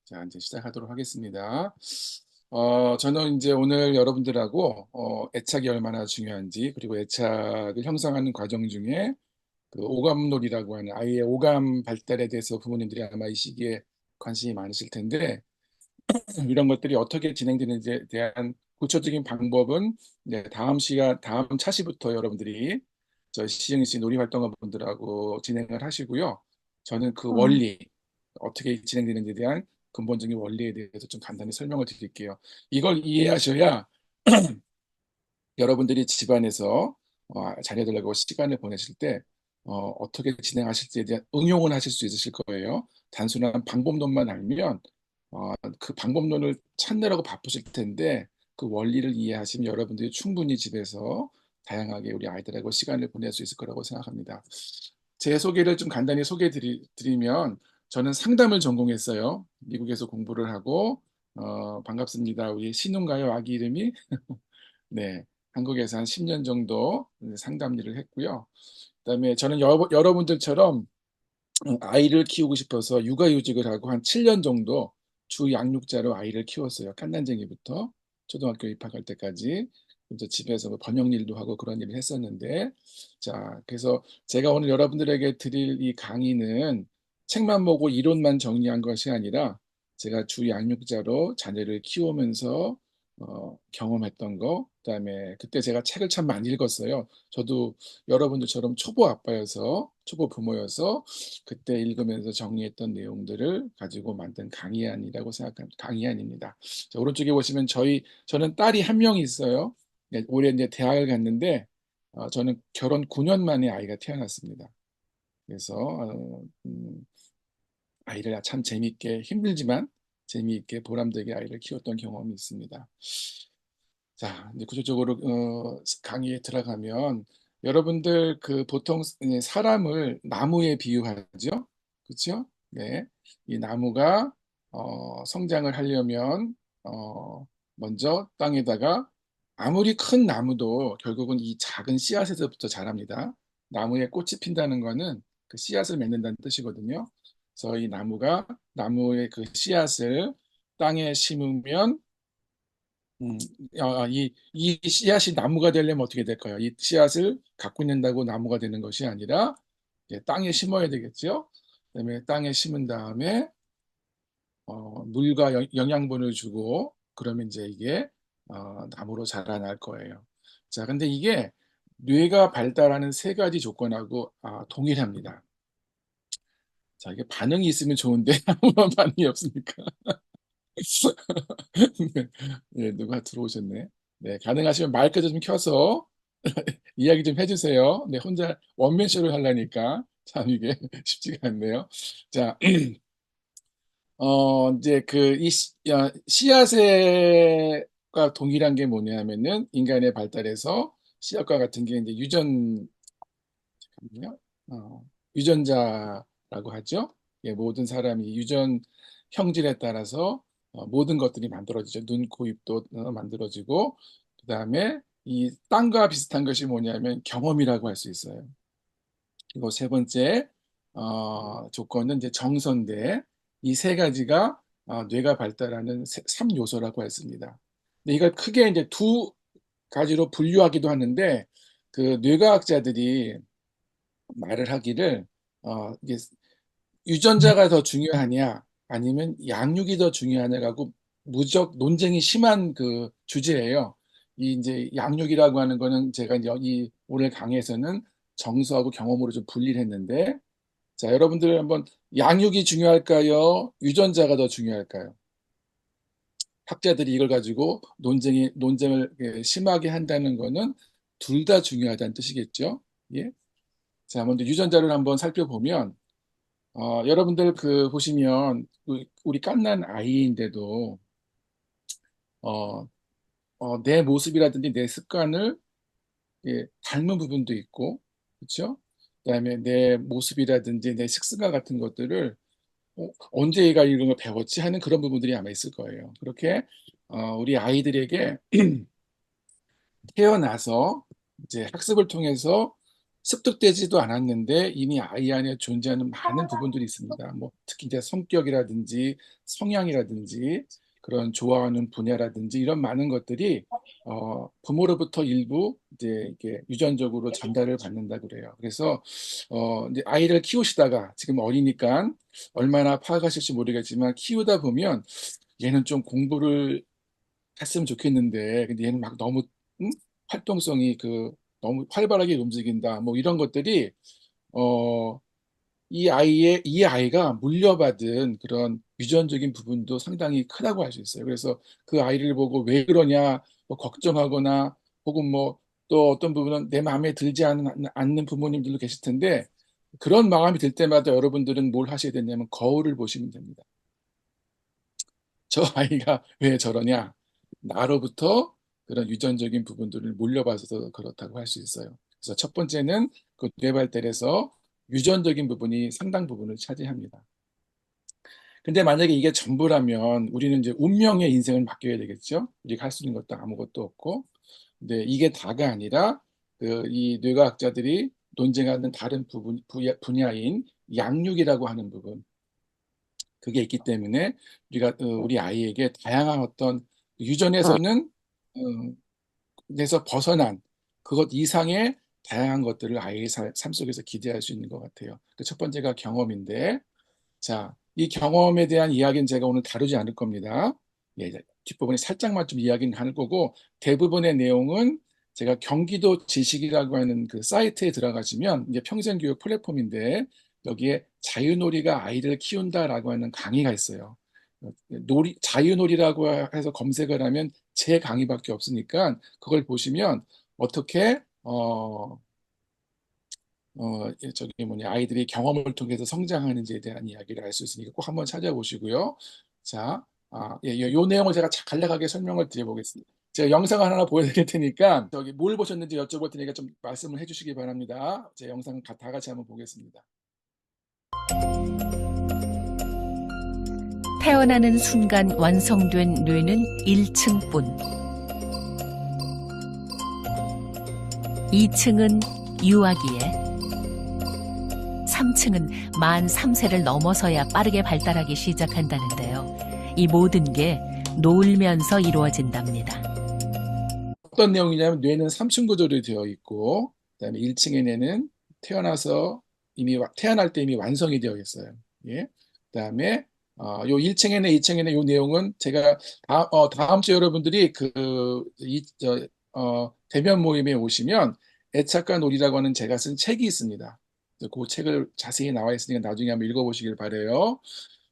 자, 이제 시작하도록 하겠습니다. 저는 이제 오늘 여러분들하고 애착이 얼마나 중요한지, 그리고 애착을 형성하는 과정 중에 그 오감놀이라고 하는 아이의 오감 발달에 대해서 부모님들이 아마 이 시기에 관심이 많으실 텐데, 이런 것들이 어떻게 진행되는지에 대한 구체적인 방법은 이제 다음 차시부터 여러분들이 저희 시흥시 놀이활동가분들하고 진행을 하시고요. 저는 그 음, 원리, 어떻게 진행되는지에 대한 근본적인 원리에 대해서 좀 간단히 설명을 드릴게요. 이걸 이해하셔야 여러분들이 집안에서 자녀들하고 시간을 보내실 때 떻게 진행하실지에 대한 응용을 하실 수 있으실 거예요. 단순한 방법론만 알면 그 방법론을 찾느라고 바쁘실 텐데 그 원리를 이해하시면 여러분들이 충분히 집에서 다양하게 우리 아이들하고 시간을 보낼 수 있을 거라고 생각합니다. 제 소개를 좀 간단히 드리면 저는 상담을 전공했어요. 미국에서 공부를 하고 반갑습니다. 우리 신웅가요 아기 이름이 네, 한국에서 한 10년 정도 상담 일을 했고요. 그다음에 저는 여러분들처럼 아이를 키우고 싶어서 육아휴직을 하고 한 7년 정도 주 양육자로 아이를 키웠어요. 갓난쟁이부터 초등학교 입학할 때까지. 이제 집에서 뭐 번역 일도 하고 그런 일을 했었는데, 자, 그래서 제가 오늘 여러분들에게 드릴 이 강의는 책만 보고 이론만 정리한 것이 아니라 제가 주 양육자로 자녀를 키우면서 경험했던 거, 그다음에 그때 제가 책을 참 많이 읽었어요. 저도 여러분들처럼 초보 아빠여서, 초보 부모여서 그때 읽으면서 정리했던 내용들을 가지고 만든 강의안이라고 생각합니다. 강의안입니다. 자, 오른쪽에 보시면 저는 딸이 한 명이 있어요. 네, 올해 이제 대학을 갔는데, 저는 결혼 9년 만에 아이가 태어났습니다. 그래서, 아이를 참 재미있게, 힘들지만 재미있게 보람되게 아이를 키웠던 경험이 있습니다. 자, 이제 구체적으로 강의에 들어가면 여러분들 그 보통 사람을 나무에 비유하죠. 그렇죠? 네. 이 나무가 성장을 하려면 먼저 땅에다가 아무리 큰 나무도 결국은 이 작은 씨앗에서부터 자랍니다. 나무에 꽃이 핀다는 거는 그 씨앗을 맺는다는 뜻이거든요. 그래서 이 나무의 그 씨앗을 땅에 심으면 음, 이 씨앗이 나무가 되려면 어떻게 될까요? 이 씨앗을 갖고 있는다고 나무가 되는 것이 아니라 이제 땅에 심어야 되겠죠. 그다음에 땅에 심은 다음에 물과 영양분을 주고 그러면 이제 이게 나무로 자라날 거예요. 자, 근데 이게 뇌가 발달하는 세 가지 조건하고 동일합니다. 자, 이게 반응이 있으면 좋은데 아무런 반응이 없으니까. 네, 네, 누가 들어오셨네. 네, 가능하시면 마이크 좀 켜서 이야기 좀 해주세요. 네, 혼자 원맨쇼를 하려니까 참 이게 쉽지가 않네요. 자, 이제 씨앗과 동일한 게 뭐냐면은 인간의 발달에서 씨앗과 같은 게 이제 잠깐만요. 유전자라고 하죠. 예, 모든 사람이 유전 형질에 따라서 모든 것들이 만들어지죠. 눈, 코, 입도 만들어지고 그다음에 이 땅과 비슷한 것이 뭐냐면 경험이라고 할 수 있어요. 그리고 세 번째 조건은 이제 정서인데 이 세 가지가 뇌가 발달하는 3요소라고 했습니다. 근데 이걸 크게 이제 두 가지로 분류하기도 하는데 그 뇌과학자들이 말을 하기를 이게 유전자가 더 중요하냐 아니면 양육이 더 중요하냐라고 무적 논쟁이 심한 그 주제예요. 이 이제 양육이라고 하는 거는 제가 이제 이 오늘 강의에서는 정서하고 경험으로 좀 분리를 했는데 자, 여러분들 한번 양육이 중요할까요? 유전자가 더 중요할까요? 학자들이 이걸 가지고 논쟁을 심하게 한다는 거는 둘 다 중요하다는 뜻이겠죠. 예? 자, 먼저 유전자를 한번 살펴보면 여러분들 그 보시면 우리 갓난 아이인데도 어, 내 모습이라든지 내 습관을 닮은 부분도 있고, 그렇죠? 그다음에 내 모습이라든지 내 식습관 같은 것들을 언제 얘가 이런 걸 배웠지 하는 그런 부분들이 아마 있을 거예요. 그렇게 우리 아이들에게 태어나서 이제 학습을 통해서 습득되지도 않았는데 이미 아이 안에 존재하는 많은 부분들이 있습니다. 뭐 특히 이제 성격이라든지 성향이라든지 그런 좋아하는 분야라든지 이런 많은 것들이 부모로부터 일부 이제 이게 유전적으로 전달을 받는다 그래요. 그래서 이제 아이를 키우시다가 지금 어리니까 얼마나 파악하실지 모르겠지만 키우다 보면 얘는 좀 공부를 했으면 좋겠는데 근데 얘는 막 너무 응? 활동성이 너무 활발하게 움직인다 뭐 이런 것들이 어, 이 아이가 물려받은 그런 유전적인 부분도 상당히 크다고 할 수 있어요. 그래서 그 아이를 보고 왜 그러냐 뭐 걱정하거나 혹은 뭐 또 어떤 부분은 내 마음에 들지 않는 부모님들도 계실 텐데 그런 마음이 들 때마다 여러분들은 뭘 하셔야 되냐면 거울을 보시면 됩니다. 저 아이가 왜 저러냐? 나로부터 그런 유전적인 부분들을 물려받아서 그렇다고 할 수 있어요. 그래서 첫 번째는 그 뇌발달에서 유전적인 부분이 상당 부분을 차지합니다. 근데 만약에 이게 전부라면 우리는 이제 운명의 인생을 맡겨야 되겠죠? 우리가 할 수 있는 것도 아무것도 없고. 근데 이게 다가 아니라 이 뇌과학자들이 논쟁하는 다른 분야인 양육이라고 하는 부분. 그게 있기 때문에 우리 아이에게 다양한 어떤 유전에서는 에서 벗어난 그것 이상의 다양한 것들을 아이의 삶 속에서 기대할 수 있는 것 같아요. 그 첫 번째가 경험인데, 자, 이 경험에 대한 이야기는 제가 오늘 다루지 않을 겁니다. 예, 이제 뒷부분에 살짝만 좀 이야기는 할 거고, 대부분의 내용은 제가 경기도 지식이라고 하는 그 사이트에 들어가시면 이제 평생교육 플랫폼인데, 여기에 자유놀이가 아이를 키운다라고 하는 강의가 있어요. 자유놀이라고 해서 검색을 하면 제 강의밖에 없으니까 그걸 보시면 어떻게 저기 뭐냐, 아이들이 경험을 통해서 성장하는지에 대한 이야기를 알 수 있으니까 꼭 한번 찾아보시고요. 자, 예, 요 내용을 제가 간략하게 설명을 드려보겠습니다. 제가 영상을 하나 보여드릴 테니까 저기 뭘 보셨는지 여쭤볼 테니까 좀 말씀을 해주시기 바랍니다. 제 영상 다 같이 한번 보겠습니다. 태어나는 순간 완성된 뇌는 1층뿐. 2층은 유아기에, 3층은 만 3세를 넘어서야 빠르게 발달하기 시작한다는데요. 이 모든 게 놀면서 이루어진답니다. 어떤 내용이냐면 뇌는 3층 구조로 되어 있고 그다음에 1층의 뇌는 태어날 때 이미 완성이 되어 있어요. 예. 그다음에 요 1층의 뇌, 2층의 뇌 요 내용은 제가 다음 주 여러분들이 대면 모임에 오시면 애착과 놀이라고 하는 제가 쓴 책이 있습니다. 그래서 그 책을 자세히 나와 있으니까 나중에 한번 읽어보시길 바래요.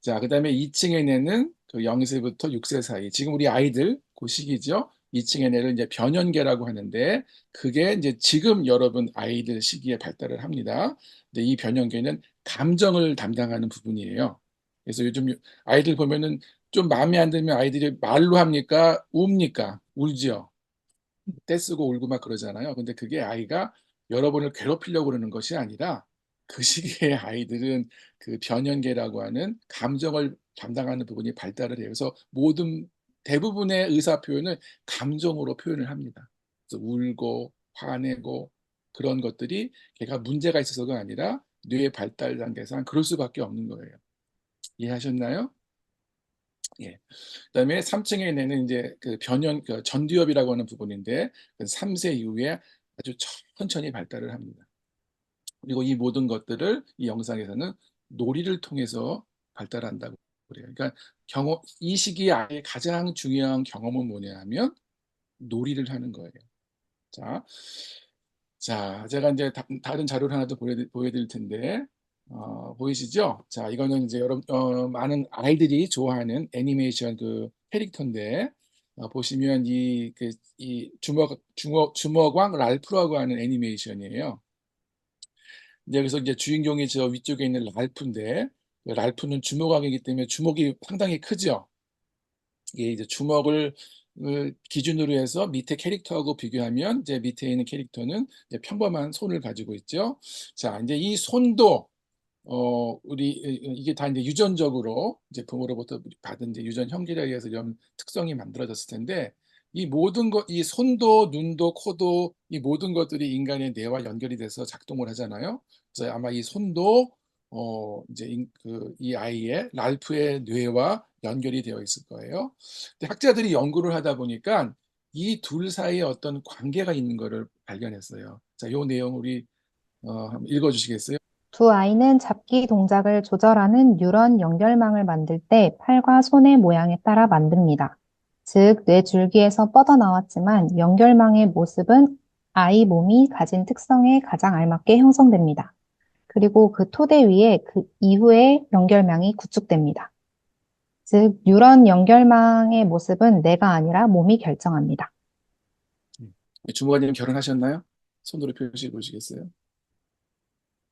자, 그다음에 2층의 뇌는 그 0세부터 6세 사이. 지금 우리 아이들 그 시기죠. 2층의 뇌를 이제 변연계라고 하는데 그게 이제 지금 여러분 아이들 시기에 발달을 합니다. 근데 이 변연계는 감정을 담당하는 부분이에요. 그래서 요즘 아이들 보면은 좀 마음에 안 들면 아이들이 말로 합니까? 웁니까? 울지요. 떼쓰고 울고 막 그러잖아요. 근데 그게 아이가 여러분을 괴롭히려고 그러는 것이 아니라 그 시기에 아이들은 그 변연계라고 하는 감정을 담당하는 부분이 발달을 해요. 그래서 대부분의 의사 표현을 감정으로 표현을 합니다. 그래서 울고 화내고 그런 것들이 걔가 문제가 있어서가 아니라 뇌의 발달 단계상 그럴 수밖에 없는 거예요. 이해하셨나요? 예. 그다음에 3층에 내는 이제 그 전두엽이라고 하는 부분인데 3세 이후에 아주 천천히 발달을 합니다. 그리고 이 모든 것들을 이 영상에서는 놀이를 통해서 발달한다고 그래요. 그러니까 이 시기에 아이의 가장 중요한 경험은 뭐냐 하면 놀이를 하는 거예요. 자, 제가 이제 다른 자료를 하나 더 보여드릴 텐데, 보이시죠? 자, 이거는 이제 많은 아이들이 좋아하는 애니메이션 그 캐릭터인데, 보시면 이 주먹왕 랄프라고 하는 애니메이션이에요. 이제 여기서 이제 주인공이 저 위쪽에 있는 랄프인데, 그 랄프는 주먹왕이기 때문에 주먹이 상당히 크죠? 이게 이제 주먹을 기준으로 해서 밑에 캐릭터하고 비교하면 이제 밑에 있는 캐릭터는 이제 평범한 손을 가지고 있죠. 자, 이제 이 손도 이게 다 이제 유전적으로 이제 부모로부터 받은 이제 유전 형질에 의해서 이런 특성이 만들어졌을 텐데 이 모든 것, 이 손도 눈도 코도 이 모든 것들이 인간의 뇌와 연결이 돼서 작동을 하잖아요. 그래서 아마 이 손도 이제 이 아이의 랄프의 뇌와 연결이 되어 있을 거예요. 근데 학자들이 연구를 하다 보니까 이 둘 사이에 어떤 관계가 있는 것을 발견했어요. 자, 요 내용 우리 한번 읽어주시겠어요? 두 아이는 잡기 동작을 조절하는 뉴런 연결망을 만들 때 팔과 손의 모양에 따라 만듭니다. 즉, 뇌 줄기에서 뻗어나왔지만 연결망의 모습은 아이 몸이 가진 특성에 가장 알맞게 형성됩니다. 그리고 그 토대 위에 그 이후에 연결망이 구축됩니다. 즉, 뉴런 연결망의 모습은 뇌가 아니라 몸이 결정합니다. 주무관님 결혼하셨나요? 손으로 표시해 보시겠어요?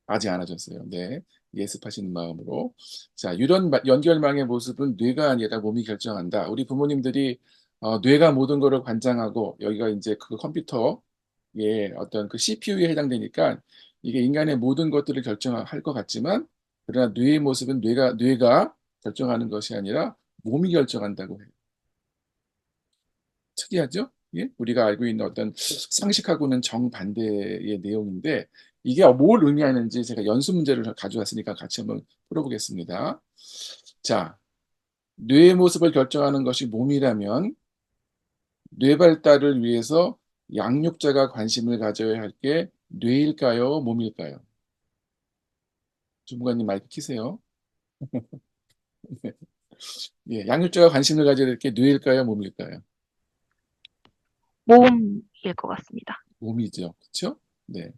아직 안 하셨어요. 네. 예습하시는 마음으로. 자, 이런 연결망의 모습은 뇌가 아니라 몸이 결정한다. 우리 부모님들이 뇌가 모든 것을 관장하고 여기가 이제 그 컴퓨터의 어떤 그 CPU에 해당되니까 이게 인간의 모든 것들을 결정할 것 같지만 그러나 뇌의 모습은 뇌가 결정하는 것이 아니라 몸이 결정한다고 해요. 특이하죠? 예? 우리가 알고 있는 어떤 상식하고는 정반대의 내용인데 이게 뭘 의미하는지 제가 연수 문제를 가져왔으니까 같이 한번 풀어보겠습니다. 자, 뇌의 모습을 결정하는 것이 몸이라면 뇌 발달을 위해서 양육자가 관심을 가져야 할 게 뇌일까요? 몸일까요? 주무관님 마이크 키세요. 예, 양육자가 관심을 가져야 할 게 뇌일까요? 몸일까요? 몸일 것 같습니다. 몸이죠. 그렇죠? 네.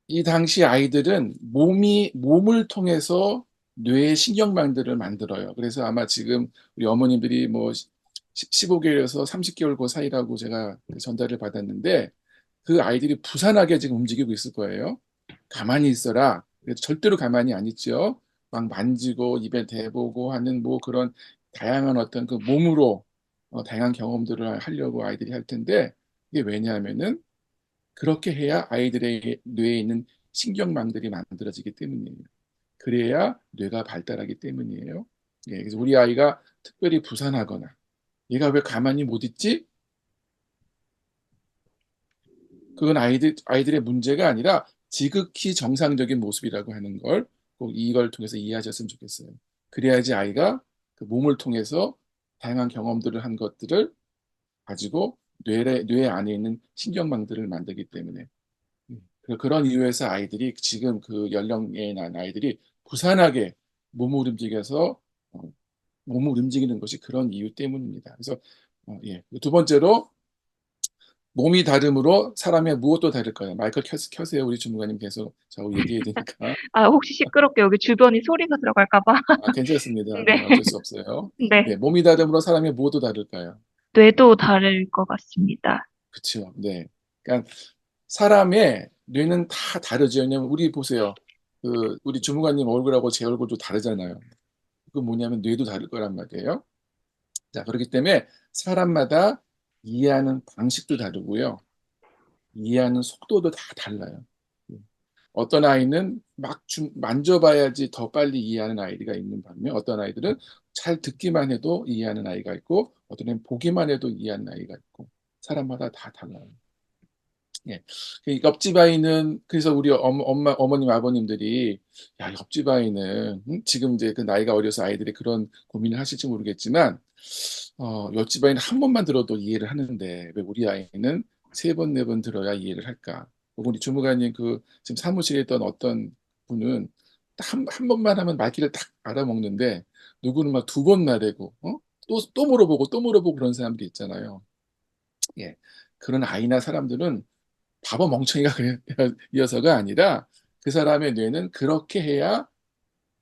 이 당시 아이들은 몸을 통해서 뇌의 신경망들을 만들어요. 그래서 아마 지금 우리 어머님들이 뭐 15개월에서 30개월 그 사이라고 제가 전달을 받았는데 그 아이들이 부산하게 지금 움직이고 있을 거예요. 가만히 있어라. 절대로 가만히 안 있죠. 막 만지고 입에 대보고 하는 뭐 그런 다양한 어떤 그 몸으로 다양한 경험들을 하려고 아이들이 할 텐데 이게 왜냐하면은 그렇게 해야 아이들의 뇌에 있는 신경망들이 만들어지기 때문이에요. 그래야 뇌가 발달하기 때문이에요. 예, 그래서 우리 아이가 특별히 부산하거나 얘가 왜 가만히 못 있지? 그건 아이들의 문제가 아니라 지극히 정상적인 모습이라고 하는 걸 꼭 이걸 통해서 이해하셨으면 좋겠어요. 그래야지 아이가 그 몸을 통해서 다양한 경험들을 한 것들을 가지고 뇌 안에 있는 신경망들을 만들기 때문에 그런 이유에서 아이들이 지금 그 연령에 난 아이들이 부산하게 몸을 움직여서 어, 몸을 움직이는 것이 그런 이유 때문입니다. 그래서 예. 두 번째로 몸이 다름으로 사람의 무엇도 다를까요? 마이크 켜세요. 우리 주무관님 계속 저하고 얘기해야 되니까. 아, 혹시 시끄럽게 여기 주변이 소리가 들어갈까 봐. 괜찮습니다. 네, 네. 어쩔 수 없어요. 네. 네, 몸이 다름으로 사람의 무엇도 다를까요? 뇌도 다를 것 같습니다. 그렇죠. 네. 그러니까 사람의 뇌는 다 다르죠. 왜냐면 우리 보세요. 우리 주무관님 얼굴하고 제 얼굴도 다르잖아요. 그 뭐냐면 뇌도 다를 거란 말이에요. 자, 그렇기 때문에 사람마다 이해하는 방식도 다르고요. 이해하는 속도도 다 달라요. 어떤 아이는 만져봐야지 더 빨리 이해하는 아이가 있는 반면 어떤 아이들은 잘 듣기만 해도 이해하는 아이가 있고 어떤 애는 보기만 해도 이해하는 아이가 있고 사람마다 다 달라요. 예. 그 옆집 아이는 그래서 우리 어머님 아버님들이 야 옆집 아이는 지금 이제 그 나이가 어려서 아이들이 그런 고민을 하실지 모르겠지만 옆집 아이는 한 번만 들어도 이해를 하는데 왜 우리 아이는 세 번, 네 번 들어야 이해를 할까? 우리 주무관님 그 지금 사무실에 있던 어떤 분은 딱 한 번만 하면 말귀를 딱 알아먹는데 누구는 막 두 번 말하고 또 물어보고 또 물어보고 그런 사람들이 있잖아요. 예. 그런 아이나 사람들은 바보 멍청이가 이어서가 아니라 그 사람의 뇌는 그렇게 해야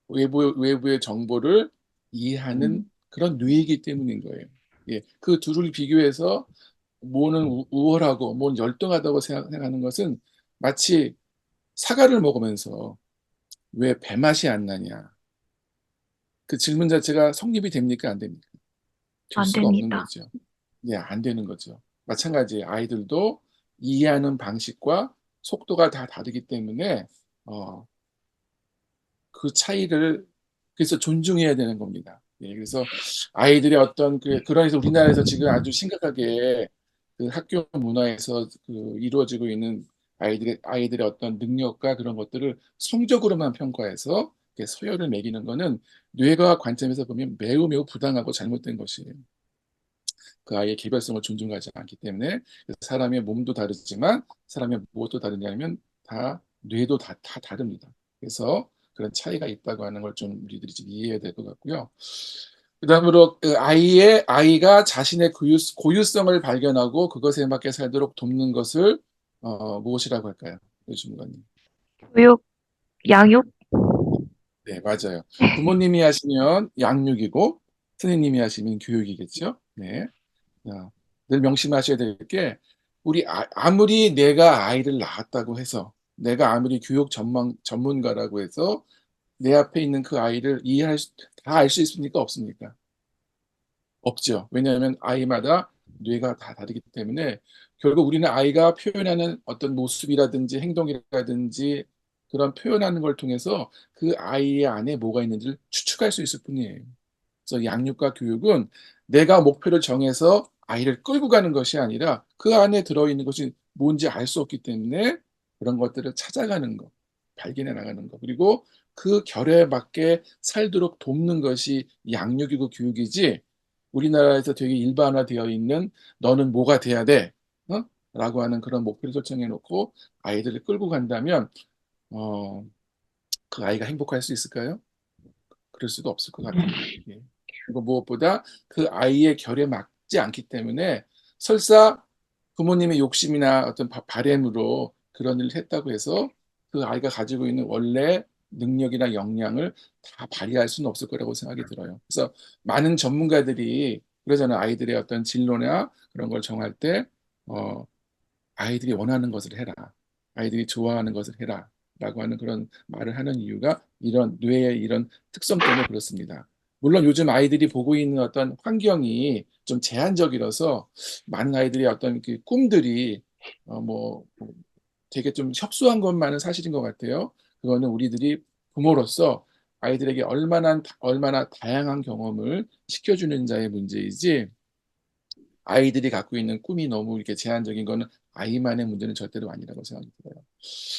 외부의 정보를 이해하는 그런 뇌이기 때문인 거예요. 예, 그 둘을 비교해서 뭐는 우월하고 뭐는 열등하다고 생각하는 것은 마치 사과를 먹으면서 왜 배맛이 안 나냐. 그 질문 자체가 성립이 됩니까? 안 됩니까? 될 안 수가 없는 됩니다. 거죠. 예, 안 되는 거죠. 마찬가지 아이들도 이해하는 방식과 속도가 다 다르기 때문에 어, 그 차이를 그래서 존중해야 되는 겁니다. 예, 그래서 아이들의 어떤 그러해서 우리나라에서 지금 아주 심각하게 그 학교 문화에서 이루어지고 있는 아이들의 어떤 능력과 그런 것들을 성적으로만 평가해서 이렇게 서열을 매기는 거는 뇌과학 관점에서 보면 매우 매우 부당하고 잘못된 것이에요. 그 아이의 개별성을 존중하지 않기 때문에 사람의 몸도 다르지만 사람의 무엇도 다르냐면 다 뇌도 다 다릅니다. 그래서 그런 차이가 있다고 하는 걸 좀 우리들이 좀 이해해야 될 것 같고요. 그다음으로 그 아이가 자신의 고유성을 발견하고 그것에 맞게 살도록 돕는 것을 무엇이라고 할까요? 요즘관님. 교육, 양육, 네, 맞아요. 부모님이 하시면 양육이고 선생님이 하시면 교육이겠죠. 네. 자, 늘 명심하셔야 될 게 우리 아무리 내가 아이를 낳았다고 해서 내가 아무리 교육 전문가라고 해서 내 앞에 있는 그 아이를 다 알 수 있습니까? 없습니까? 없죠. 왜냐하면 아이마다 뇌가 다 다르기 때문에 결국 우리는 아이가 표현하는 어떤 모습이라든지 행동이라든지 그런 표현하는 걸 통해서 그 아이의 안에 뭐가 있는지를 추측할 수 있을 뿐이에요. 그래서 양육과 교육은 내가 목표를 정해서 아이를 끌고 가는 것이 아니라 그 안에 들어있는 것이 뭔지 알 수 없기 때문에 그런 것들을 찾아가는 것, 발견해 나가는 것, 그리고 그 결에 맞게 살도록 돕는 것이 양육이고 교육이지 우리나라에서 되게 일반화되어 있는 너는 뭐가 돼야 돼? 어? 라고 하는 그런 목표를 설정해 놓고 아이들을 끌고 간다면 어, 그 아이가 행복할 수 있을까요? 그럴 수도 없을 것 같아요. 예. 그리고 무엇보다 그 아이의 결에 맞지 않기 때문에 설사 부모님의 욕심이나 어떤 바램으로 그런 일을 했다고 해서 그 아이가 가지고 있는 원래 능력이나 역량을 다 발휘할 수는 없을 거라고 생각이 들어요. 그래서 많은 전문가들이 그러잖아요. 아이들의 어떤 진로나 그런 걸 정할 때 어, 아이들이 원하는 것을 해라. 아이들이 좋아하는 것을 해라. 라고 하는 그런 말을 하는 이유가 이런 뇌의 이런 특성 때문에 그렇습니다. 물론 요즘 아이들이 보고 있는 어떤 환경이 좀 제한적이라서 많은 아이들의 어떤 그 꿈들이 뭐 되게 좀 협소한 것만은 사실인 것 같아요. 그거는 우리들이 부모로서 아이들에게 얼마나 다양한 경험을 시켜주는 자의 문제이지 아이들이 갖고 있는 꿈이 너무 이렇게 제한적인 거는 아이만의 문제는 절대로 아니라고 생각이 들어요.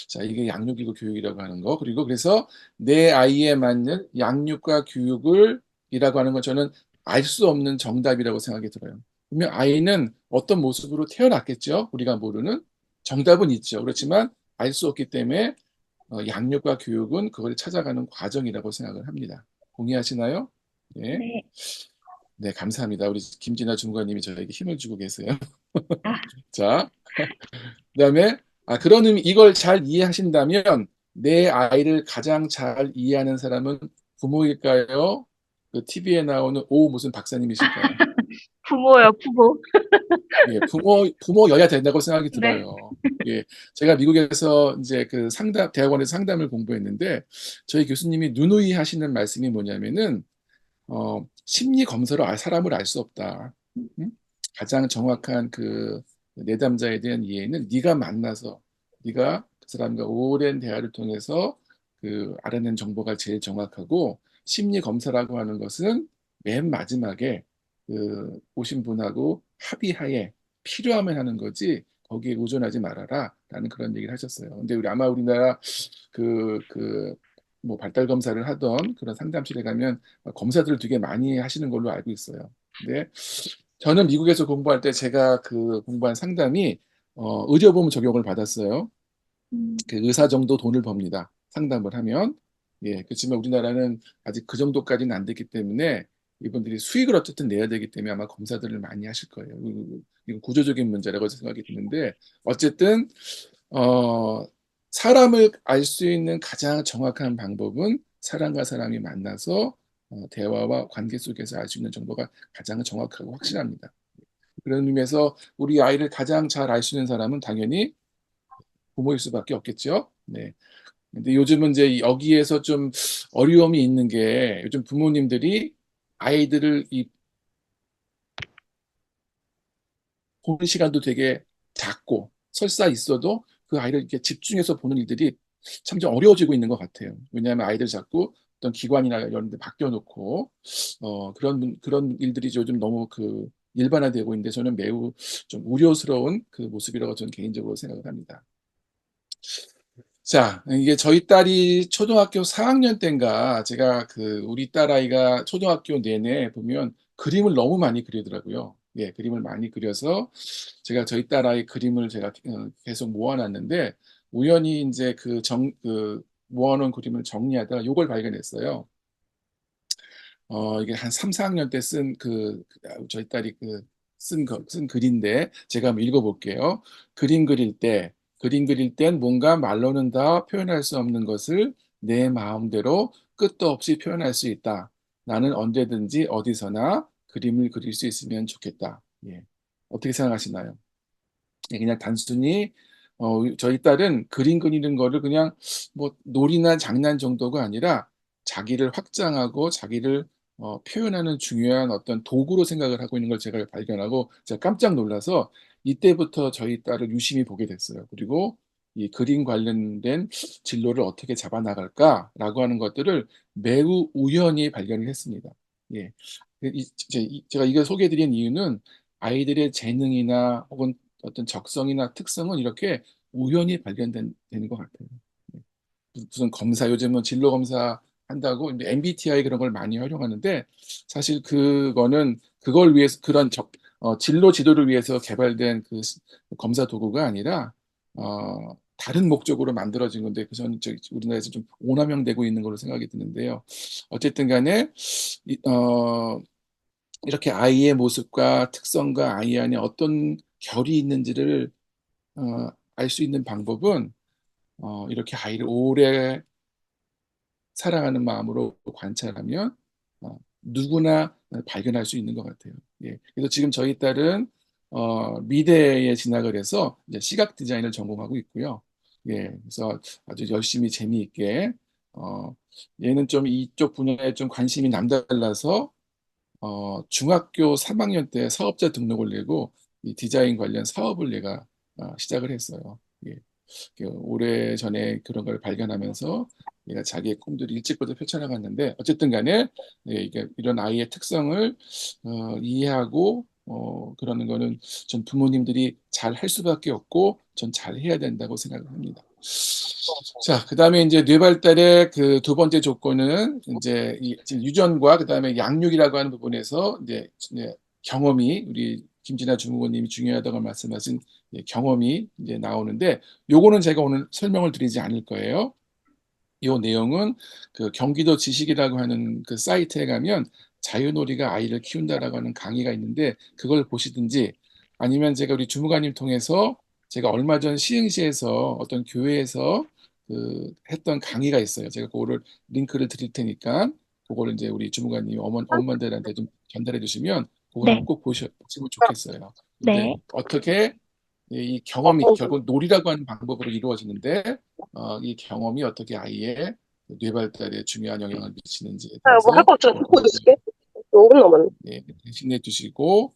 자, 이게 양육이고 교육이라고 하는 거. 그리고 그래서 내 아이에 맞는 양육과 교육을 이라고 하는 건 저는 알 수 없는 정답이라고 생각이 들어요. 분명 아이는 어떤 모습으로 태어났겠죠. 우리가 모르는 정답은 있죠. 그렇지만 알 수 없기 때문에 양육과 교육은 그걸 찾아가는 과정이라고 생각을 합니다. 동의하시나요? 네. 네. 네, 감사합니다. 우리 김진아 주무관님이 저에게 힘을 주고 계세요. 아, 자, 그다음에 그런 이걸 잘 이해하신다면 내 아이를 가장 잘 이해하는 사람은 부모일까요? 그 TV에 나오는 오 무슨 박사님이실까요? 부모요, 부모. 예, 부모여야 된다고 생각이 네. 들어요. 예, 제가 미국에서 이제 그 대학원에서 상담을 공부했는데 저희 교수님이 누누이 하시는 말씀이 뭐냐면은 심리 검사로 사람을 알 수 없다. 응? 가장 정확한 그 내담자에 대한 이해는 네가 만나서 네가 그 사람과 오랜 대화를 통해서 그 알아낸 정보가 제일 정확하고 심리 검사라고 하는 것은 맨 마지막에 그 오신 분하고 합의하에 필요하면 하는 거지 거기에 의존하지 말아라라는 그런 얘기를 하셨어요. 근데 아마 우리나라 뭐 발달 검사를 하던 그런 상담실에 가면 검사들을 되게 많이 하시는 걸로 알고 있어요. 근데 저는 미국에서 공부할 때 제가 그 공부한 상담이 의료보험 적용을 받았어요. 그 의사 정도 돈을 법니다. 상담을 하면. 예, 그렇지만 우리나라는 아직 그 정도까지는 안 됐기 때문에 이분들이 수익을 어쨌든 내야 되기 때문에 아마 검사들을 많이 하실 거예요. 이거 구조적인 문제라고 생각이 드는데 어쨌든 사람을 알 수 있는 가장 정확한 방법은 사람과 사람이 만나서 대화와 관계 속에서 알 수 있는 정보가 가장 정확하고 확실합니다. 그런 의미에서 우리 아이를 가장 잘 알 수 있는 사람은 당연히 부모일 수밖에 없겠죠. 네. 근데 요즘은 이제 여기에서 좀 어려움이 있는 게 요즘 부모님들이 아이들을 보는 시간도 되게 작고 설사 있어도 그 아이를 이렇게 집중해서 보는 일들이 참 좀 어려워지고 있는 것 같아요. 왜냐하면 아이들 자꾸 어떤 기관이나 이런 데 맡겨 놓고 그런 일들이 요즘 너무 일반화되고 있는데 저는 매우 좀 우려스러운 모습이라고 저는 개인적으로 생각을 합니다. 자, 이게 저희 딸이 초등학교 4학년 때인가 제가 우리 딸아이가 초등학교 내내 보면 그림을 너무 많이 그리더라고요. 예, 그림을 많이 그려서 제가 저희 딸아이 그림을 제가 계속 모아놨는데 우연히 이제 모아놓은 그림을 정리하다가 요걸 발견했어요. 이게 한 3, 4학년 때 저희 딸이 쓴 글인데, 제가 한번 읽어볼게요. 그림 그릴 때, 그림 그릴 땐 뭔가 말로는 다 표현할 수 없는 것을 내 마음대로 끝도 없이 표현할 수 있다. 나는 언제든지 어디서나 그림을 그릴 수 있으면 좋겠다. 예. 어떻게 생각하시나요? 예, 그냥 단순히 저희 딸은 그림 그리는 거를 그냥 뭐 놀이나 장난 정도가 아니라 자기를 확장하고 자기를 표현하는 중요한 어떤 도구로 생각을 하고 있는 걸 제가 발견하고 제가 깜짝 놀라서 이때부터 저희 딸을 유심히 보게 됐어요. 그리고 이 그림 관련된 진로를 어떻게 잡아 나갈까라고 하는 것들을 매우 우연히 발견을 했습니다. 예. 제가 이걸 소개해 드린 이유는 아이들의 재능이나 혹은 어떤 적성이나 특성은 이렇게 우연히 되는 것 같아요. 네. 무슨 요즘은 진로 검사 한다고 MBTI 그런 걸 많이 활용하는데 사실 그거는 그걸 위해서 진로 지도를 위해서 개발된 검사 도구가 아니라 다른 목적으로 만들어진 건데 저는 우리나라에서 좀 오남용되고 있는 걸로 생각이 드는데요. 어쨌든 간에 이렇게 아이의 모습과 특성과 아이 안에 어떤 결이 있는지를 알 수 있는 방법은 이렇게 아이를 오래 사랑하는 마음으로 관찰하면 누구나 발견할 수 있는 것 같아요. 예. 그래서 지금 저희 딸은 미대에 진학을 해서 이제 시각 디자인을 전공하고 있고요. 예. 그래서 아주 열심히 재미있게 얘는 좀 이쪽 분야에 좀 관심이 남달라서 중학교 3학년 때 사업자 등록을 내고 이 디자인 관련 사업을 내가 시작을 했어요. 예. 오래전에 그런 걸 발견하면서 얘가 자기의 꿈들을 일찍부터 펼쳐나갔는데 어쨌든 간에 이런 아이의 특성을 이해하고 그러는 거는 전 부모님들이 잘 할 수밖에 없고 전 잘 해야 된다고 생각을 합니다. 자, 그다음에 이제 뇌발달의 두 번째 조건은 이제 지금 유전과 그다음에 양육이라고 하는 부분에서 이제 경험이 우리 김진아 주무관님이 중요하다고 말씀하신 경험이 이제 나오는데 요거는 제가 오늘 설명을 드리지 않을 거예요. 요 내용은 경기도 지식이라고 하는 사이트에 가면 자유놀이가 아이를 키운다라고 하는 강의가 있는데 그걸 보시든지 아니면 제가 우리 주무관님 통해서 제가 얼마 전 시흥시에서 어떤 교회에서 했던 강의가 있어요. 제가 그거를 링크를 드릴 테니까 그거를 이제 우리 주무관님 엄마들한테 좀 전달해 주시면 그걸 네, 한번 꼭 보시면 좋겠어요. 근데 네. 어떻게 이 경험이 결국 놀이라고 하는 방법으로 이루어지는데 이 경험이 어떻게 아이의 뇌 발달에 중요한 영향을 미치는지에 뭐 할 대해서 거 없죠. 하고 있을게. 5분 남았네. 대신해 주시고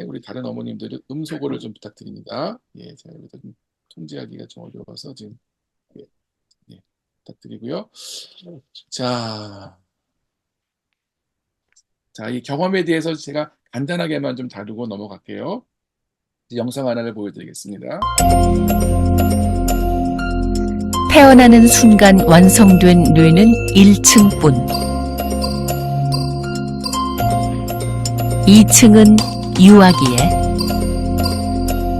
우리 다른 어머님들은 음소거를 좀 부탁드립니다. 제가 여기서 좀 통제하기가 좀 어려워서 지금 예, 부탁드리고요. 자, 이 경험에 대해서 제가 간단하게만 좀 다루고 넘어갈게요. 영상 하나를 보여드리겠습니다. 태어나는 순간 완성된 뇌는 1층뿐. 2층은 유아기에,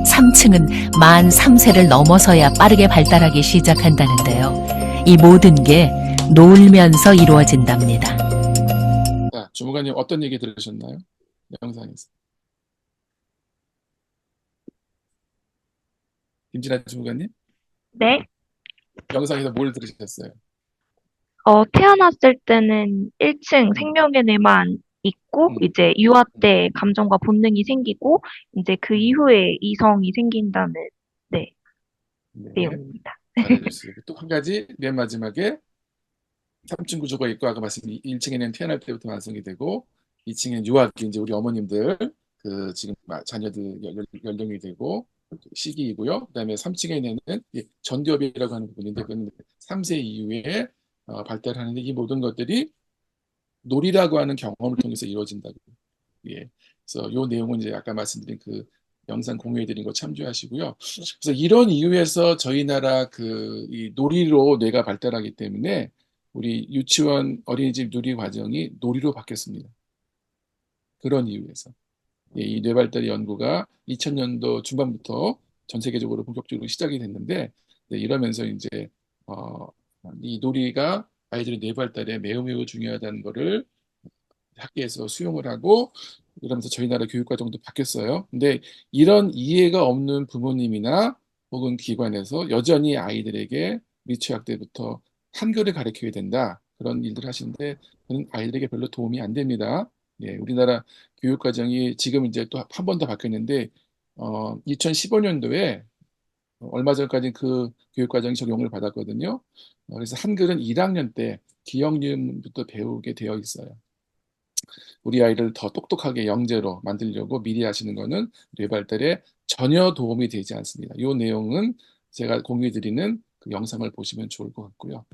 3층은 만 3세를 넘어서야 빠르게 발달하기 시작한다는데요. 이 모든 게 놀면서 이루어진답니다. 자, 주무관님 어떤 얘기 들으셨나요? 영상에서. 김진아 주무관님? 네. 영상에서 뭘 들으셨어요? 태어났을 때는 1층 음, 생명의 뇌만 있고, 음, 이제 유아 음, 때 감정과 본능이 생기고, 이제 그 음. 이후에 이성이 생긴다는, 네, 네, 내용입니다. 잘해주시고 또 한 가지 맨 마지막에 3층 구조가 있고 아까 말씀 1층에는 태어날 때부터 완성이 되고 2층에는 유아기 이제 우리 어머님들 지금 자녀들 연령이 되고 시기이고요. 그다음에 3층에는 전두엽이라고 하는 부분인데 그건 3세 이후에 발달하는데 이 모든 것들이 놀이라고 하는 경험을 통해서 이루어진다고. 예. 그래서 요 내용은 이제 아까 말씀드린 그 영상 공유해드린 거 참조하시고요. 그래서 이런 이유에서 저희 나라 그 이 놀이로 뇌가 발달하기 때문에 우리 유치원 어린이집 놀이 과정이 놀이로 바뀌었습니다. 그런 이유에서. 예, 이 뇌발달 연구가 2000년도 중반부터 전 세계적으로 본격적으로 시작이 됐는데, 네, 이러면서 이제 어, 이 놀이가 아이들의 뇌발달에 매우 매우 중요하다는 거를 학계에서 수용을 하고, 그러면서 저희 나라 교육과정도 바뀌었어요. 근데 이런 이해가 없는 부모님이나 혹은 기관에서 여전히 아이들에게 미취학 때부터 한글을 가르쳐야 된다, 그런 일들 하시는데 그는 아이들에게 별로 도움이 안 됩니다. 예, 우리나라 교육과정이 지금 이제 또 한 번 더 바뀌었는데 2015년도에 얼마 전까지 그 교육과정이 적용을 받았거든요. 그래서 한글은 1학년 때 기억니음부터 배우게 되어 있어요. 우리 아이를 더 똑똑하게 영재로 만들려고 미리 하시는 거는 뇌 발달에 전혀 도움이 되지 않습니다. 이 내용은 제가 공유해드리는 그 영상을 보시면 좋을 것 같고요.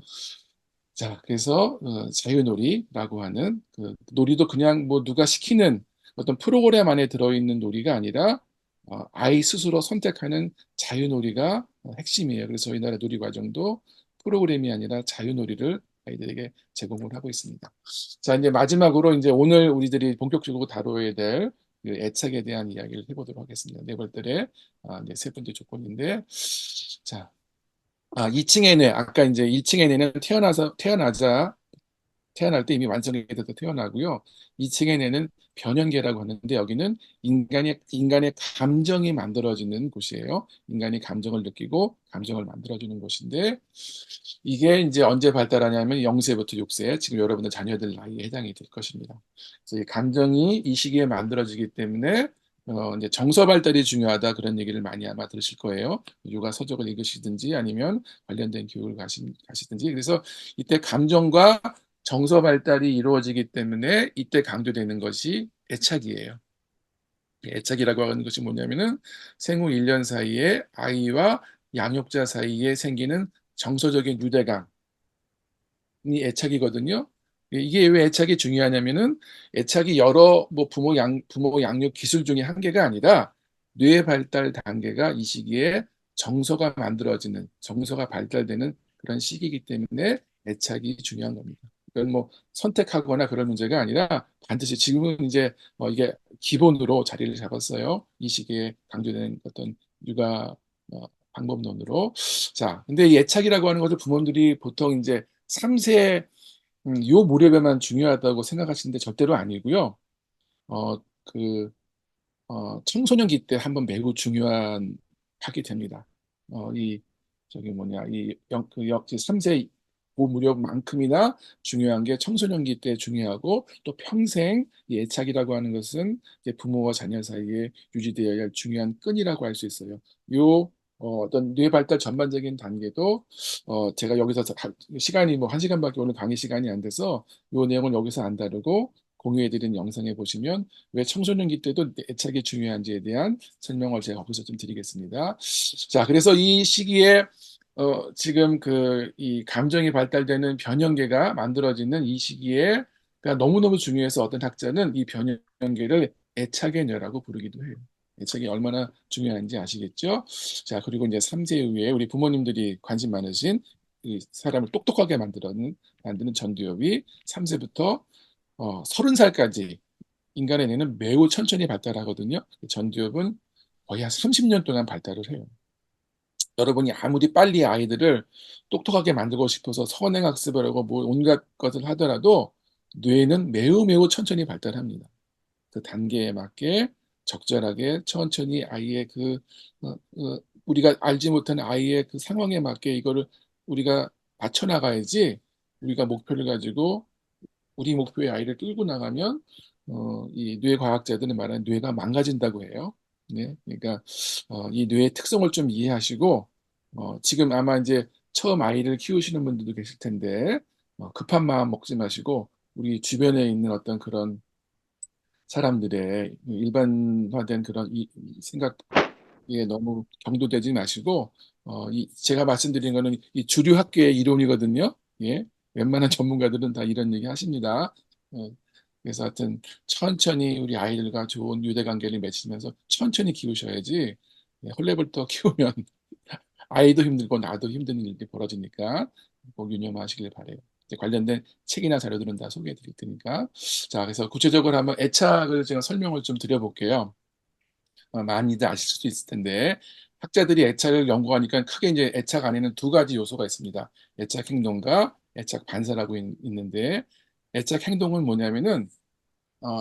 자, 그래서 자유놀이라고 하는 그 놀이도 그냥 뭐 누가 시키는 어떤 프로그램 안에 들어있는 놀이가 아니라 아이 스스로 선택하는 자유놀이가 핵심이에요. 그래서 저희 나라 놀이 과정도 프로그램이 아니라 자유놀이를 아이들에게 제공을 하고 있습니다. 자, 이제 마지막으로 이제 오늘 우리들이 본격적으로 다뤄야 될 그 애착에 대한 이야기를 해보도록 하겠습니다. 네 번째, 이제 세 번째 조건인데, 자, 2층의 뇌, 아까 이제 1층의 뇌는 태어날 때 이미 완성이 돼서 태어나고요. 2층의 뇌는 변연계라고 하는데 여기는 인간의 감정이 만들어지는 곳이에요. 인간이 감정을 느끼고 감정을 만들어주는 곳인데 이게 이제 언제 발달하냐면 0세부터 6세, 지금 여러분들 자녀들 나이에 해당이 될 것입니다. 그래서 이 감정이 이 시기에 만들어지기 때문에 이제 정서 발달이 중요하다, 그런 얘기를 많이 아마 들으실 거예요. 육아 서적을 읽으시든지 아니면 관련된 교육을 가시든지. 그래서 이때 감정과 정서 발달이 이루어지기 때문에 이때 강조되는 것이 애착이에요. 애착이라고 하는 것이 뭐냐면은 생후 1년 사이에 아이와 양육자 사이에 생기는 정서적인 유대감이 애착이거든요. 이게 왜 애착이 중요하냐면은 애착이 여러 뭐 부모 양육 기술 중에 한 개가 아니라 뇌 발달 단계가 이 시기에 정서가 발달되는 그런 시기이기 때문에 애착이 중요한 겁니다. 이건 뭐 선택하거나 그런 문제가 아니라 반드시 지금은 이제 이게 기본으로 자리를 잡았어요. 이 시기에 강조되는 어떤 육아 방법론으로. 자, 근데 이 애착이라고 하는 것을 부모들이 보통 이제 3세 요 무렵에만 중요하다고 생각하시는데 절대로 아니고요. 어, 그, 청소년기 때 한번 매우 중요한 하게 됩니다. 저기 뭐냐, 그 3세 그 무렵만큼이나 중요한 게 청소년기 때 중요하고 또 평생 이 애착이라고 하는 것은 이제 부모와 자녀 사이에 유지되어야 할 중요한 끈이라고 할 수 있어요. 어떤 뇌 발달 전반적인 단계도 제가 여기서 시간이 뭐 한 시간밖에 오늘 강의 시간이 안 돼서 이 내용을 여기서 안 다루고 공유해드린 영상에 보시면 왜 청소년기 때도 애착이 중요한지에 대한 설명을 제가 거기서 좀 드리겠습니다. 자, 그래서 이 시기에 지금 이 감정이 발달되는 변형계가 만들어지는 이 시기에 너무너무 중요해서 어떤 학자는 이 변형계를 애착의 뇌라고 부르기도 해요. 애착이 얼마나 중요한지 아시겠죠? 자, 그리고 이제 3세 이후에 우리 부모님들이 관심 많으신 이 사람을 똑똑하게 만드는 전두엽이 3세부터 30살까지 인간의 뇌는 매우 천천히 발달하거든요. 전두엽은 거의 한 30년 동안 발달을 해요. 여러분이 아무리 빨리 아이들을 똑똑하게 만들고 싶어서 선행학습을 하고 뭐 온갖 것을 하더라도 뇌는 매우 매우 천천히 발달합니다. 그 단계에 맞게 적절하게 천천히 아이의 우리가 알지 못하는 아이의 그 상황에 맞게 이거를 우리가 맞춰 나가야지. 우리가 목표를 가지고 우리 목표의 아이를 끌고 나가면 이 뇌과학자들은 말하는 뇌가 망가진다고 해요. 네, 그러니까 이 뇌의 특성을 좀 이해하시고 지금 아마 이제 처음 아이를 키우시는 분들도 계실 텐데 급한 마음 먹지 마시고 우리 주변에 있는 어떤 그런 사람들의 일반화된 그런 이 생각에 너무 경도되지 마시고 제가 말씀드린 거는 이 주류 학계의 이론이거든요. 예. 웬만한 전문가들은 다 이런 얘기 하십니다. 어, 그래서 하여튼 천천히 우리 아이들과 좋은 유대 관계를 맺으면서 천천히 키우셔야지 헐레벌떡 키우면 아이도 힘들고 나도 힘든 일이 벌어지니까 꼭 유념하시길 바래요. 이제 관련된 책이나 자료들은 다 소개해 드릴 테니까. 자, 그래서 구체적으로 한번 애착을 제가 설명을 좀 드려볼게요. 많이들 아실 수도 있을 텐데 학자들이 애착을 연구하니까 크게 이제 애착 안에는 두 가지 요소가 있습니다. 애착 행동과 애착 반사라고 있는데 애착 행동은 뭐냐면은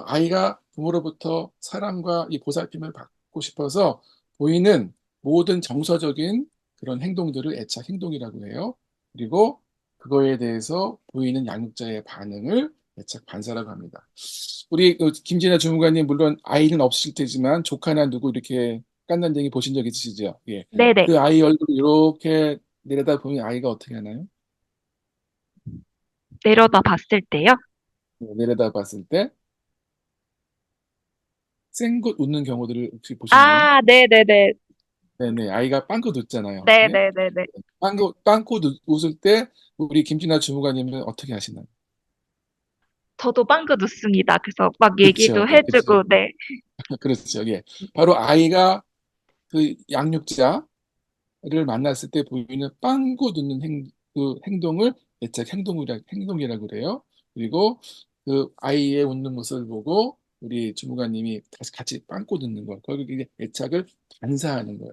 아이가 부모로부터 사랑과 이 보살핌을 받고 싶어서 보이는 모든 정서적인 그런 행동들을 애착 행동이라고 해요. 그리고 그거에 대해서 보이는 양육자의 반응을 애착 반사라고 합니다. 우리 그 김진아 주무관님 물론 아이는 없으실 테지만 조카나 누구 이렇게 깐난쟁이 보신 적 있으시죠? 예. 네네. 그 아이 얼굴 이렇게 내려다 보면 아이가 어떻게 하나요? 내려다 봤을 때요? 내려다 봤을 때 쌩긋 웃는 경우들을 혹시 보셨나요? 아, 네네네. 네네. 아이가 빵긋 웃잖아요. 예? 네네네네. 빵긋 웃을 때 우리 김진아 주무관님은 어떻게 하시나요? 저도 빵긋 웃습니다. 그래서 막 그렇죠. 얘기도 예, 그렇죠. 해주고, 네. 그렇죠. 예. 바로 아이가 그 양육자를 만났을 때 보이는 빵긋 웃는 그 행동을 애착 행동이라고 그래요. 그리고 그 아이의 웃는 모습을 보고 우리 주무관님이 다시 같이 빵긋 웃는 거. 거기 애착을 반사하는 거예요.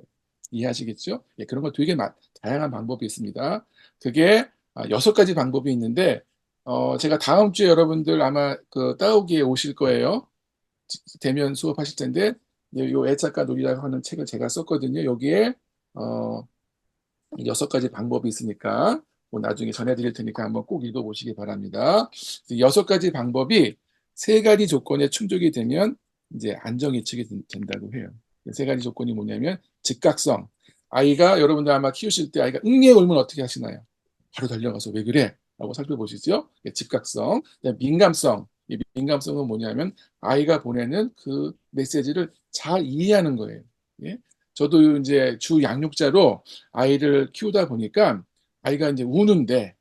이해하시겠죠? 예, 그런 거 되게 다양한 방법이 있습니다. 그게 6가지 방법이 있는데 제가 다음 주에 여러분들 아마 그 따오기에 오실 거예요. 대면 수업하실 텐데 요 애착과 놀이라고 하는 책을 제가 썼거든요. 여기에 어, 6가지 방법이 있으니까 뭐 나중에 전해드릴 테니까 한번 꼭 읽어보시기 바랍니다. 6가지 방법이 3가지 조건에 충족이 되면 이제 안정 예측이 된다고 해요. 3가지 조건이 뭐냐면 즉각성. 아이가 여러분들 아마 키우실 때 아이가 응애 울면 어떻게 하시나요? 바로 달려가서 왜 그래? 라고 살펴보시죠. 예, 즉각성. 그다음에 민감성. 이 민감성은 뭐냐면 아이가 보내는 그 메시지를 잘 이해하는 거예요. 예? 저도 이제 주 양육자로 아이를 키우다 보니까 아이가 이제 우는데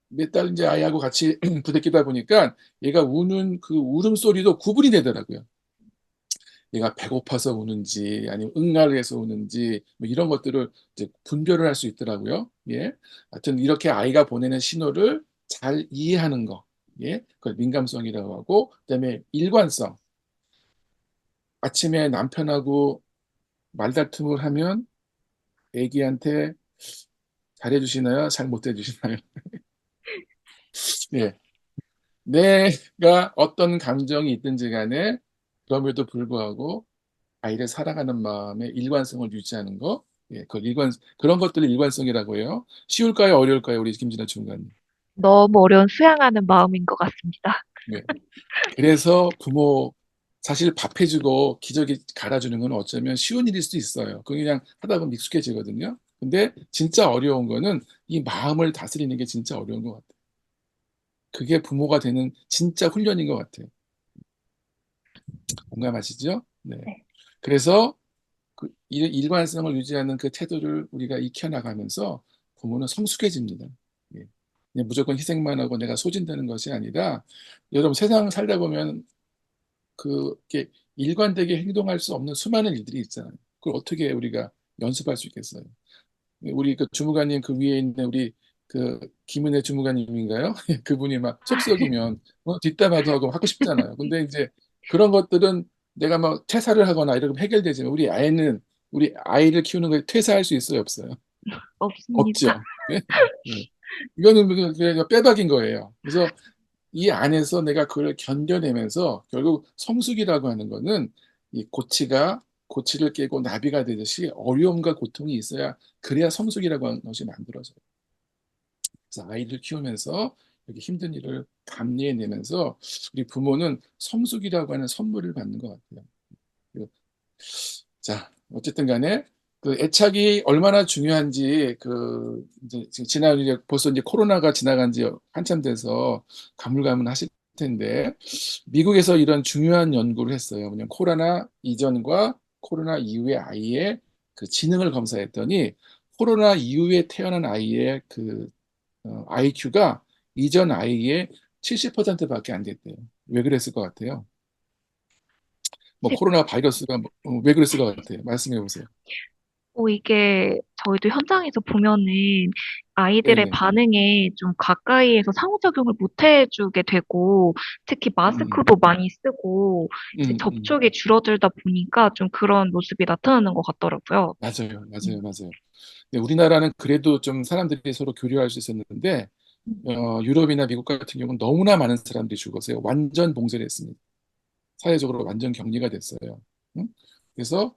몇 달 이제 아이하고 같이 부대끼다 보니까 얘가 우는 그 울음소리도 구분이 되더라고요. 얘가 배고파서 우는지 아니면 응아를 해서 우는지 뭐 이런 것들을 이제 분별을 할 수 있더라고요. 예. 하여튼 이렇게 아이가 보내는 신호를 잘 이해하는 거. 예. 그걸 민감성이라고 하고 그다음에 일관성. 아침에 남편하고 말다툼을 하면 애기한테 잘해주시나요? 잘 못해주시나요? 예. 내가 어떤 감정이 있든지 간에 그럼에도 불구하고 아이를 사랑하는 마음의 일관성을 유지하는 거. 예, 그런 것들을 일관성이라고 해요. 쉬울까요? 어려울까요? 우리 김진아 중관님. 너무 어려운 수양하는 마음인 것 같습니다. 예. 그래서 부모 사실 밥 해주고 기저귀 갈아주는 건 어쩌면 쉬운 일일 수도 있어요. 그냥 하다 보면 익숙해지거든요. 근데 진짜 어려운 거는 이 마음을 다스리는 게 진짜 어려운 것 같아요. 그게 부모가 되는 진짜 훈련인 것 같아요. 공감하시죠? 네. 네. 그래서 그 일관성을 유지하는 그 태도를 우리가 익혀나가면서 부모는 성숙해집니다. 예. 그냥 무조건 희생만 하고 내가 소진되는 것이 아니라 여러분 세상 살다 보면 그게 일관되게 행동할 수 없는 수많은 일들이 있잖아요. 그걸 어떻게 우리가 연습할 수 있겠어요? 우리 그 주무관님 그 위에 있는 우리 그 김은혜 주무관님인가요? 그분이 막 속썩이면 뒷담화도 하고 하고 싶잖아요. 근데 이제 그런 것들은 내가 막 퇴사를 하거나 이렇게 해결되지만 우리 아이를 키우는 거에 퇴사할 수 있어요, 없어요? 없습니다. 없죠. 예? 예. 이거는 그냥 빼박인 거예요. 그래서 이 안에서 내가 그걸 견뎌내면서 결국 성숙이라고 하는 거는 이 고치를 깨고 나비가 되듯이 어려움과 고통이 있어야 그래야 성숙이라고 하는 것이 만들어져요. 그래서 아이를 키우면서 이렇게 힘든 일을 감내해내면서 우리 부모는 성숙이라고 하는 선물을 받는 것 같아요. 자, 어쨌든 간에 그 애착이 얼마나 중요한지 그 이제 지난 이제 벌써 이제 코로나가 지나간 지 한참 돼서 가물가물하실 텐데 미국에서 이런 중요한 연구를 했어요. 그냥 코로나 이전과 코로나 이후의 아이의 그 지능을 검사했더니 코로나 이후에 태어난 아이의 그 IQ가 이전 아이의 70%밖에 안 됐대요. 왜 그랬을 것 같아요? 뭐 코로나 바이러스가 왜 그랬을 것 같아요? 말씀해 보세요. 이게 저희도 현장에서 보면은 아이들의 네네. 반응에 좀 가까이에서 상호작용을 못 해주게 되고, 특히 음, 마스크도 많이 쓰고, 이제 음, 음. 접촉이 줄어들다 보니까 좀 그런 모습이 나타나는 것 같더라고요. 맞아요, 음, 맞아요, 맞아요. 네, 우리나라는 그래도 좀 사람들이 서로 교류할 수 있었는데, 유럽이나 미국 같은 경우는 너무나 많은 사람들이 죽었어요. 완전 봉쇄를 했습니다. 사회적으로 완전 격리가 됐어요. 응? 그래서,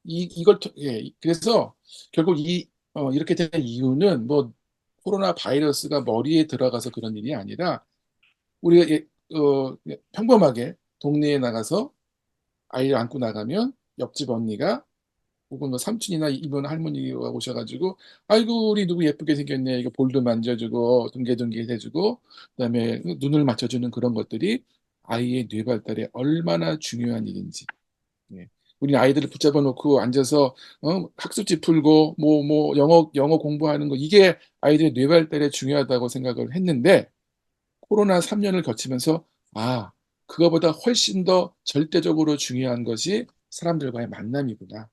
이렇게, 예, 그래서 결국 이렇게 된 이유는 뭐, 코로나 바이러스가 머리에 들어가서 그런 일이 아니라, 우리가 평범하게 동네에 나가서 아이를 안고 나가면 옆집 언니가 혹은 뭐 삼촌이나 이모나 할머니가 오셔가지고 아이고 우리 누구 예쁘게 생겼네 이거 볼도 만져주고 둥개둥개 해주고 그다음에 눈을 맞춰주는 그런 것들이 아이의 뇌 발달에 얼마나 중요한 일인지. 예. 우리 아이들을 붙잡아 놓고 앉아서 학습지 풀고 뭐 영어 공부하는 거 이게 아이들의 뇌 발달에 중요하다고 생각을 했는데 코로나 3년을 거치면서 아 그거보다 훨씬 더 절대적으로 중요한 것이 사람들과의 만남이구나.